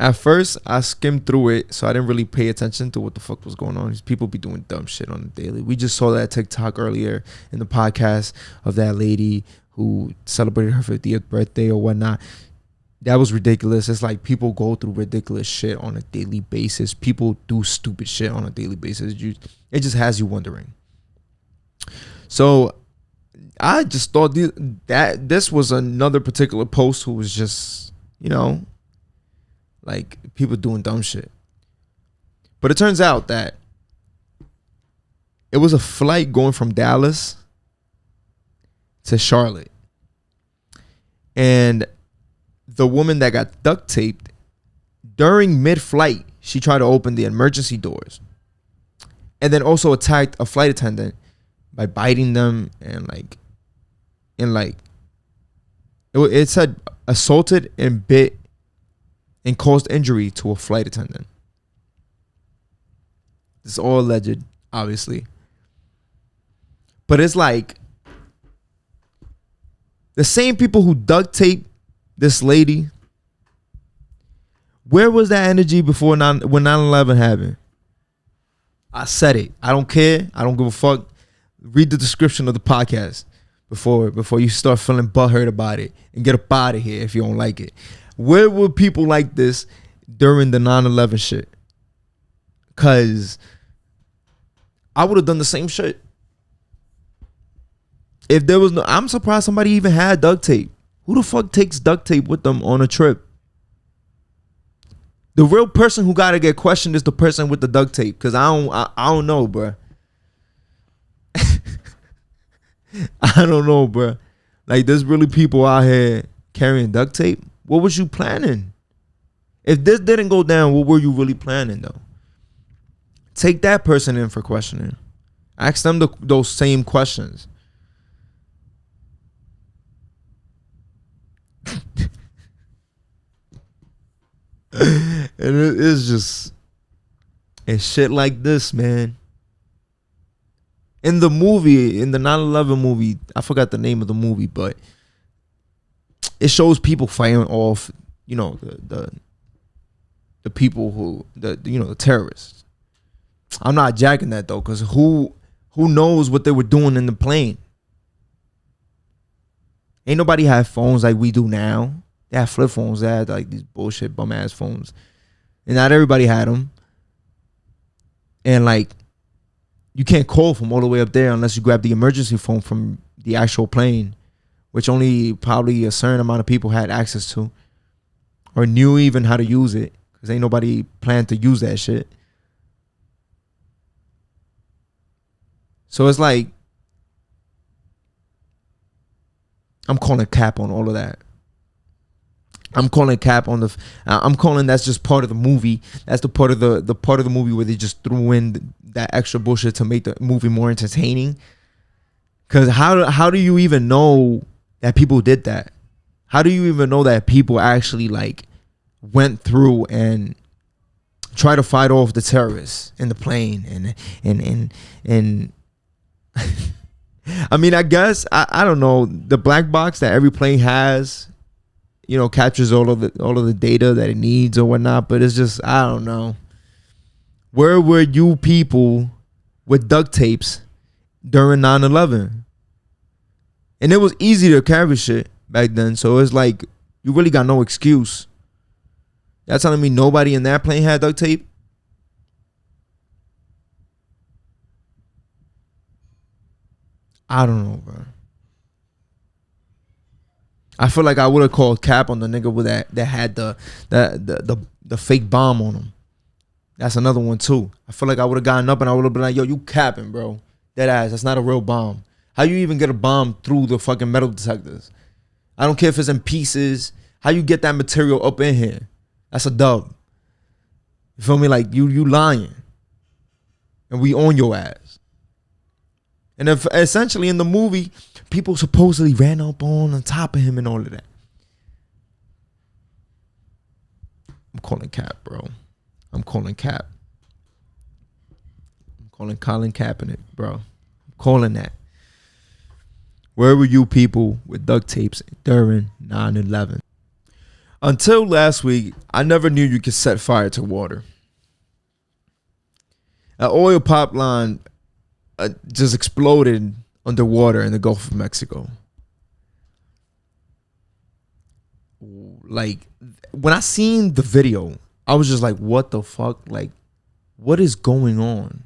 At first, I skimmed through it, so I didn't really pay attention to what the fuck was going on. These people be doing dumb shit on the daily. We just saw that TikTok earlier in the podcast of that lady who celebrated her 50th birthday or whatnot. That was ridiculous. It's like people go through ridiculous shit on a daily basis. People do stupid shit on a daily basis. It just has you wondering. So I just thought that this was another particular post who was just, like people doing dumb shit. But it turns out that it was a flight going from Dallas to Charlotte. And the woman that got duct taped, during mid-flight, she tried to open the emergency doors. And then also attacked a flight attendant by biting them and it said assaulted and bit and caused injury to a flight attendant. It's all alleged, obviously. But it's like the same people who duct taped this lady, where was that energy before when 9/11 happened? I said it. I don't care. I don't give a fuck. Read the description of the podcast before you start feeling butthurt about it and get up out of here if you don't like it. Where were people like this during the 9/11 shit? Cause I would have done the same shit. If there was no, I'm surprised somebody even had duct tape. Who the fuck takes duct tape with them on a trip? The real person who gotta get questioned is the person with the duct tape. Cause I don't know, bruh. I don't know, bruh. Like, there's really people out here carrying duct tape. What was you planning? If this didn't go down, what were you really planning, though? Take that person in for questioning. Ask them those same questions. And it's just, it's shit like this, man. In the movie, in the 9/11 movie, I forgot the name of the movie, but it shows people fighting off, the people who, the terrorists. I'm not jacking that though, because who knows what they were doing in the plane? Ain't nobody had phones like we do now. They had flip phones. They had like these bullshit bum ass phones, and not everybody had them. And like, you can't call from all the way up there unless you grab the emergency phone from the actual plane, which only probably a certain amount of people had access to or knew even how to use it, because ain't nobody planned to use that shit. So it's like, I'm calling cap on all of that. I'm calling cap on I'm calling that's just part of the movie. That's the part of the movie where they just threw in that extra bullshit to make the movie more entertaining. Because how do you even know that people did that? How do you even know that people actually like went through and try to fight off the terrorists in the plane and I mean, I guess I don't know, the black box that every plane has, captures all of the data that it needs or whatnot, but it's just, I don't know. Where were you people with duct tapes during 9/11? And it was easy to carry shit back then, so it's like you really got no excuse. Y'all telling me nobody in that plane had duct tape? I don't know, bro. I feel like I would have called cap on the nigga with that had the fake bomb on him. That's another one too. I feel like I would have gotten up and I would have been like, yo, you capping, bro. Dead ass. That's not a real bomb. How you even get a bomb through the fucking metal detectors? I don't care if it's in pieces. How you get that material up in here? That's a dub. You feel me? Like you lying. And we on your ass. And if essentially in the movie, people supposedly ran up on top of him and all of that. I'm calling cap, bro. I'm calling cap. I'm calling Colin Kaepernick, bro. I'm calling that. Where were you people with duct tapes during 9/11? Until last week, I never knew you could set fire to water. An oil pipeline just exploded underwater in the Gulf of Mexico. Like, when I seen the video, I was just like, what the fuck? Like, what is going on?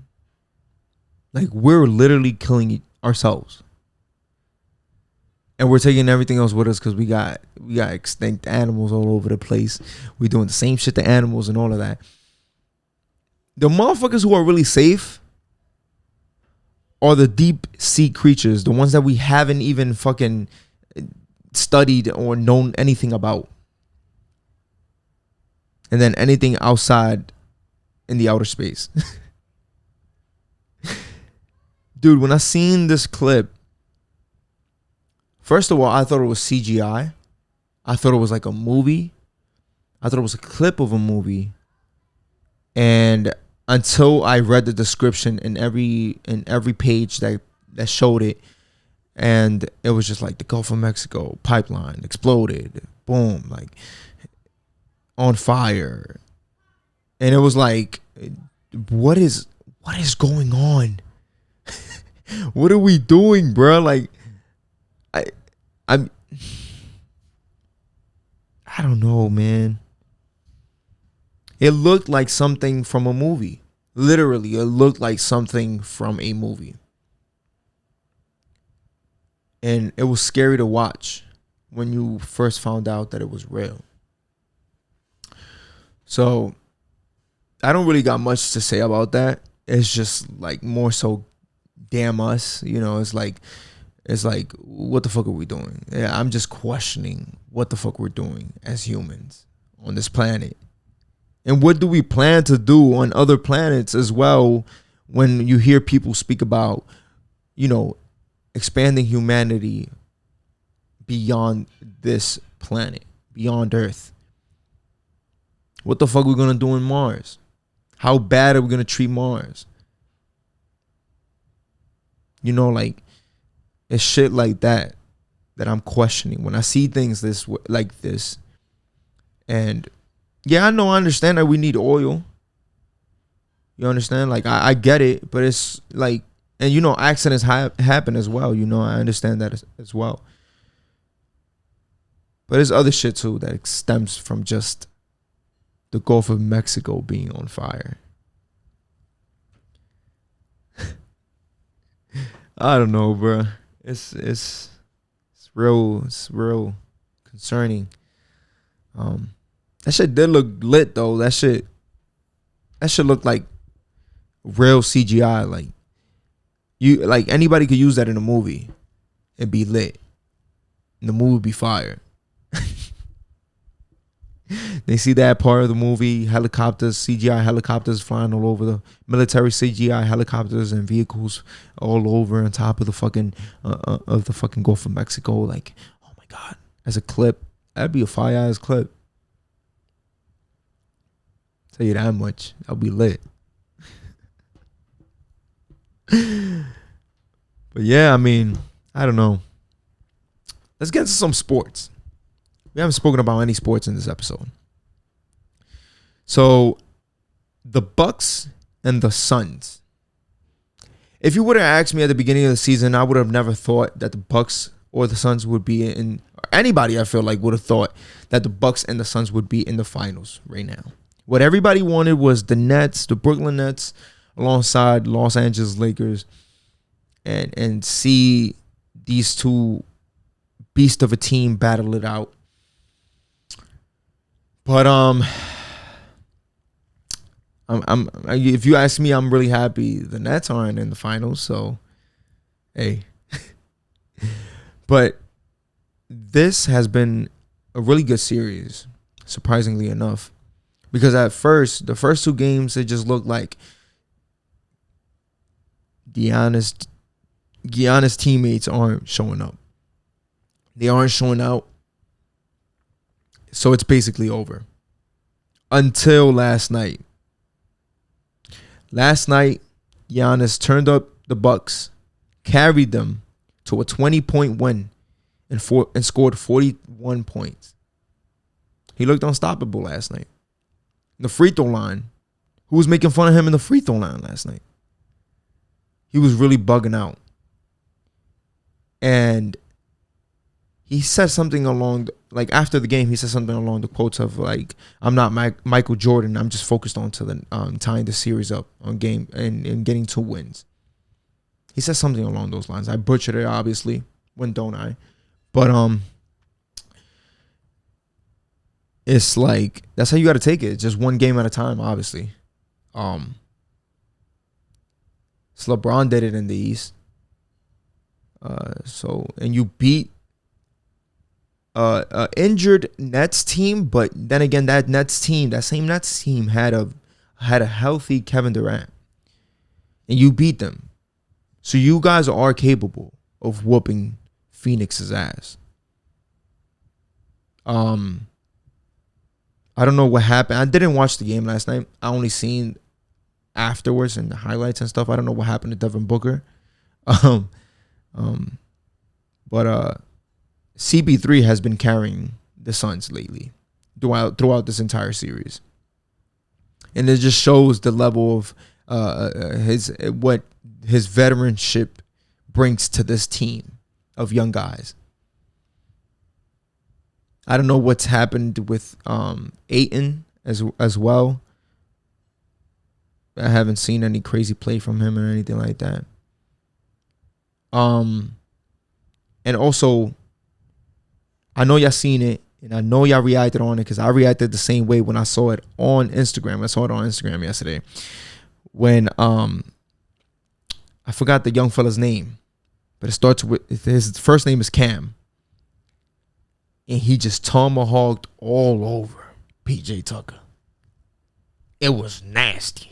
Like, we're literally killing ourselves. And we're taking everything else with us because we got extinct animals all over the place. We're doing the same shit to animals and all of that. The motherfuckers who are really safe are the deep sea creatures, the ones that we haven't even fucking studied or known anything about. And then anything outside in the outer space. Dude, when I seen this clip, first of all, I thought it was CGI. I thought it was like a movie. I thought it was a clip of a movie. And until I read the description in every page that showed it, and it was just like the Gulf of Mexico pipeline exploded, boom, like on fire. And it was like, what is going on? What are we doing, bro? Like, I don't know, man. It looked like something from a movie. Literally, it looked like something from a movie. And it was scary to watch when you first found out that it was real. So, I don't really got much to say about that. It's just like more so, damn us. You know, it's like, what the fuck are we doing? Yeah, I'm just questioning what the fuck we're doing as humans on this planet. And what do we plan to do on other planets as well when you hear people speak about, you know, expanding humanity beyond this planet, beyond Earth? What the fuck are we going to do on Mars? How bad are we going to treat Mars? You know, like, it's shit like that I'm questioning when I see things like this. And yeah, I understand that we need oil. You understand? Like, I get it, but it's like, and you know, accidents happen as well. You know, I understand that as well. But there's other shit too that stems from just the Gulf of Mexico being on fire. I don't know, bro. It's real concerning. That shit did look lit though. That shit looked like real CGI. Like anybody could use that in a movie and be lit. And the movie would be fire. They see that part of the movie, helicopters, CGI helicopters flying all over, the military CGI helicopters and vehicles all over on top of the fucking Gulf of Mexico. Like, oh my God, as a clip, that'd be a fire ass clip. Tell you that much, that'll be lit. But yeah, I mean, I don't know. Let's get into some sports. We haven't spoken about any sports in this episode. So, the Bucks and the Suns. If you would have asked me at the beginning of the season, I would have never thought that the Bucks or the Suns would be in. Anybody, I feel like, would have thought that the Bucks and the Suns would be in the finals right now. What everybody wanted was the Nets, the Brooklyn Nets, alongside Los Angeles Lakers, and see these two beasts of a team battle it out. But I'm if you ask me, I'm really happy the Nets aren't in the finals. So, hey, but this has been a really good series, surprisingly enough, because at first, the first two games, it just looked like Giannis teammates aren't showing up. They aren't showing out. So it's basically over. Until last night. Last night, Giannis turned up the Bucks, carried them to a 20-point win, and scored 41 points. He looked unstoppable last night. The free throw line. Who was making fun of him in the free throw line last night? He was really bugging out. And he said something along, after the game, he said something along the quotes of, I'm not Michael Jordan. I'm just focused on to the tying the series up on game and getting 2 wins. He said something along those lines. I butchered it, obviously. When don't I? But it's that's how you got to take it. Just one game at a time, obviously. So LeBron did it in the East. And you beat injured Nets team, but then again, that same Nets team had a healthy Kevin Durant, and you beat them. So you guys are capable of whooping Phoenix's ass. I don't know what happened. I didn't watch the game last night. I only seen afterwards and the highlights and stuff. I don't know what happened to Devin Booker. But CP3 has been carrying the Suns lately throughout this entire series. And it just shows the level of what his veteranship brings to this team of young guys. I don't know what's happened with Ayton as well. I haven't seen any crazy play from him or anything like that. And also, I know y'all seen it, and I know y'all reacted on it because I reacted the same way when I saw it on Instagram. I saw it on Instagram yesterday when I forgot the young fella's name, but it starts with his first name is Cam, and he just tomahawked all over PJ Tucker. It was nasty.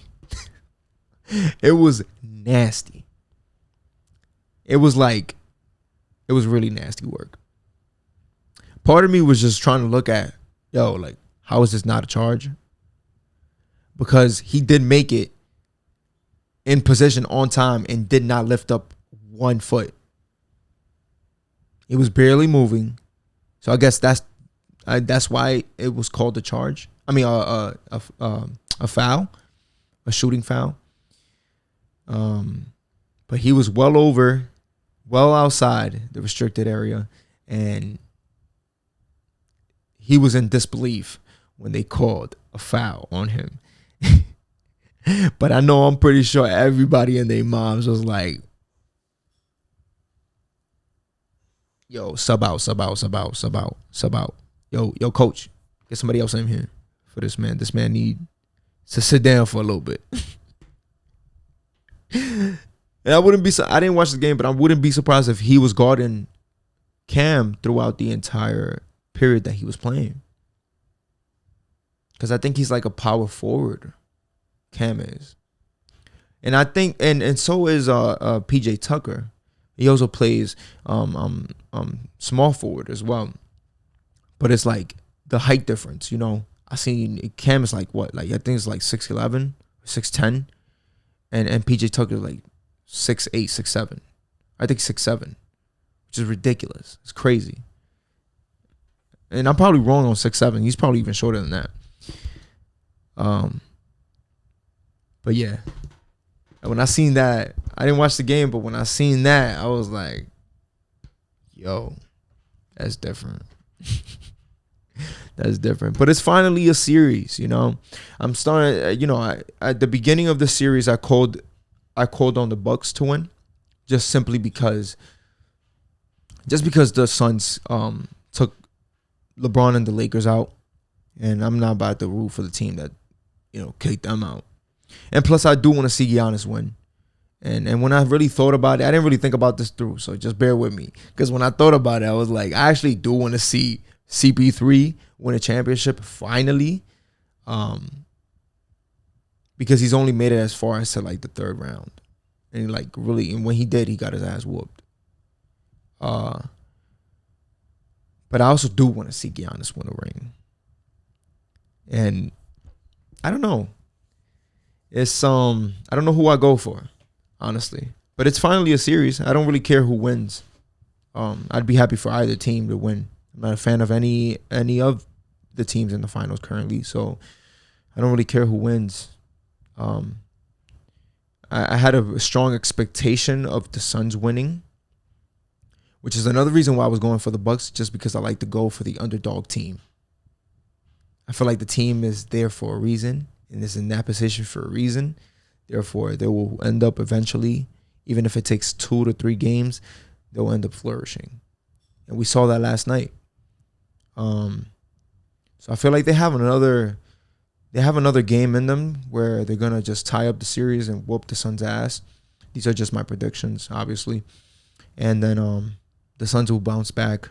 It was nasty. It was really nasty work. Part of me was just trying to look at, how is this not a charge? Because he did make it in position on time and did not lift up 1 foot. He was barely moving. So I guess that's why it was called a charge. I mean, a foul, a shooting foul. But he was well outside the restricted area, and he was in disbelief when they called a foul on him. But I'm pretty sure everybody and their moms was like, yo, sub out. Yo, coach, get somebody else in here for this man. This man need to sit down for a little bit. And I didn't watch the game, but I wouldn't be surprised if he was guarding Cam throughout the entire period that he was playing. Because I think he's like a power forward. Cam is. And I think and so is PJ Tucker. He also plays small forward as well. But it's like the height difference, I seen Cam is like what? I think it's like 6'11", 6'10". And PJ Tucker is like 6'8", 6'7". I think 6'7", which is ridiculous. It's crazy. And I'm probably wrong on 6'7". He's probably even shorter than that. But yeah. When I seen that, I didn't watch the game, but when I seen that, I was like, yo, that's different. That's different. But it's finally a series, I'm starting, at the beginning of the series, I called on the Bucks to win. just simply because the Suns took LeBron and the Lakers out, and I'm not about to root for the team that kicked them out. And plus, I do want to see Giannis win. And when I really thought about it, I didn't really think about this through, so just bear with me. Because when I thought about it, I was like, I actually do want to see CP3 win a championship finally. Because he's only made it as far as to like the third round. And and when he did, he got his ass whooped. But I also do want to see Giannis win a ring. And I don't know. It's I don't know who I go for, honestly. But it's finally a series. I don't really care who wins. I'd be happy for either team to win. I'm not a fan of any of the teams in the finals currently, so I don't really care who wins. I had a strong expectation of the Suns winning, which is another reason why I was going for the Bucks, just because I like to go for the underdog team. I feel like the team is there for a reason and is in that position for a reason. Therefore, they will end up eventually, even if it takes 2 to 3 games, they'll end up flourishing. And we saw that last night. So I feel like they have another game in them where they're going to just tie up the series and whoop the Suns' ass. These are just my predictions, obviously. And then the Suns will bounce back.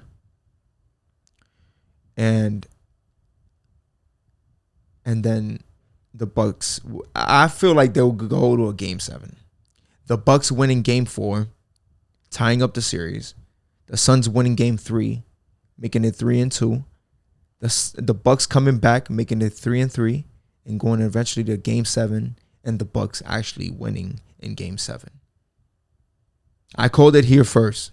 And then the Bucks, I feel like they'll go to a Game 7. The Bucks winning Game 4, tying up the series. The Suns winning Game 3, making it 3-2. The Bucks coming back, making it 3-3, and going eventually to Game 7, and the Bucks actually winning in Game 7. I called it here first.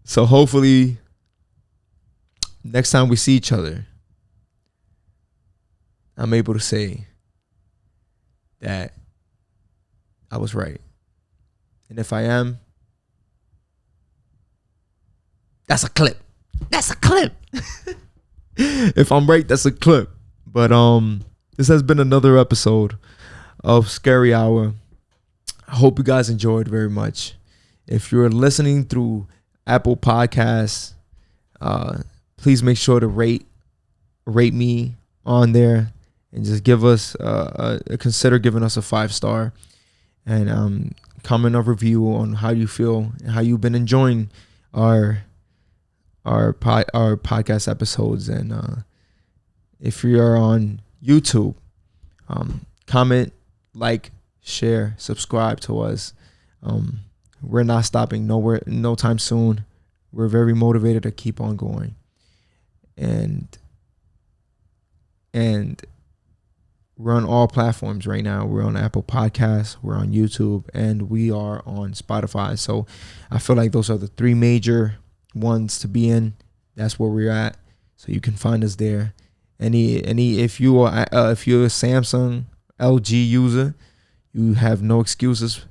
So hopefully next time we see each other, I'm able to say that I was right. And if I am, that's a clip. That's a clip. If I'm right, that's a clip. But this has been another episode of Scary Hour. I hope you guys enjoyed very much. If you're listening through Apple Podcasts, please make sure to rate me on there and just give us consider giving us a 5-star and comment a review on how you feel and how you've been enjoying our podcast episodes. And if you're on YouTube, comment, like, share, subscribe to us. We're not stopping no time soon. We're very motivated to keep on going. And we're on all platforms right now. We're on Apple Podcasts, we're on YouTube, and we are on Spotify. So I feel like those are the 3 major ones to be in. That's where we're at. So you can find us there. If you're a Samsung, LG user, you have no excuses.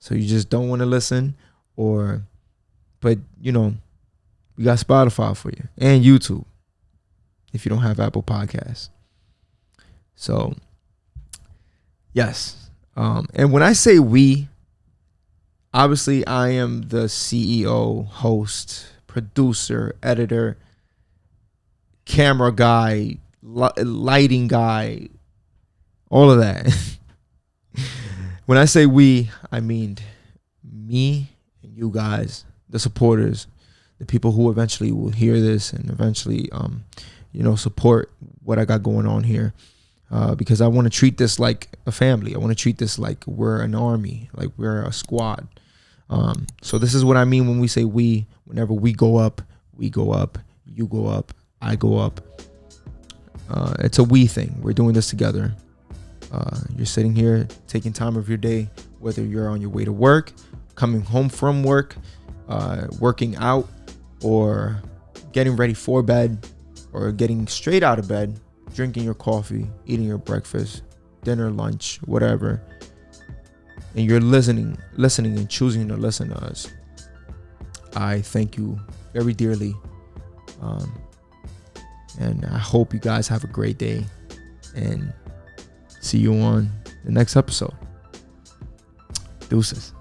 So you just don't want to listen, but we got Spotify for you and YouTube if you don't have Apple Podcasts. So yes. And when I say we, obviously I am the CEO, host, producer, editor, camera guy, lighting guy, all of that. When I say we, I mean me and you guys, the supporters, the people who eventually will hear this and eventually, support what I got going on here. Because I want to treat this like a family. I want to treat this like we're an army, like we're a squad. So this is what I mean when we say we. Whenever we go up, you go up, I go up. It's a we thing. We're doing this together. You're sitting here taking time of your day, whether you're on your way to work, coming home from work, working out, or getting ready for bed, or getting straight out of bed, drinking your coffee, eating your breakfast, dinner, lunch, whatever, and you're listening and choosing to listen to us. I thank you very dearly. And I hope you guys have a great day and See you on the next episode. Deuces.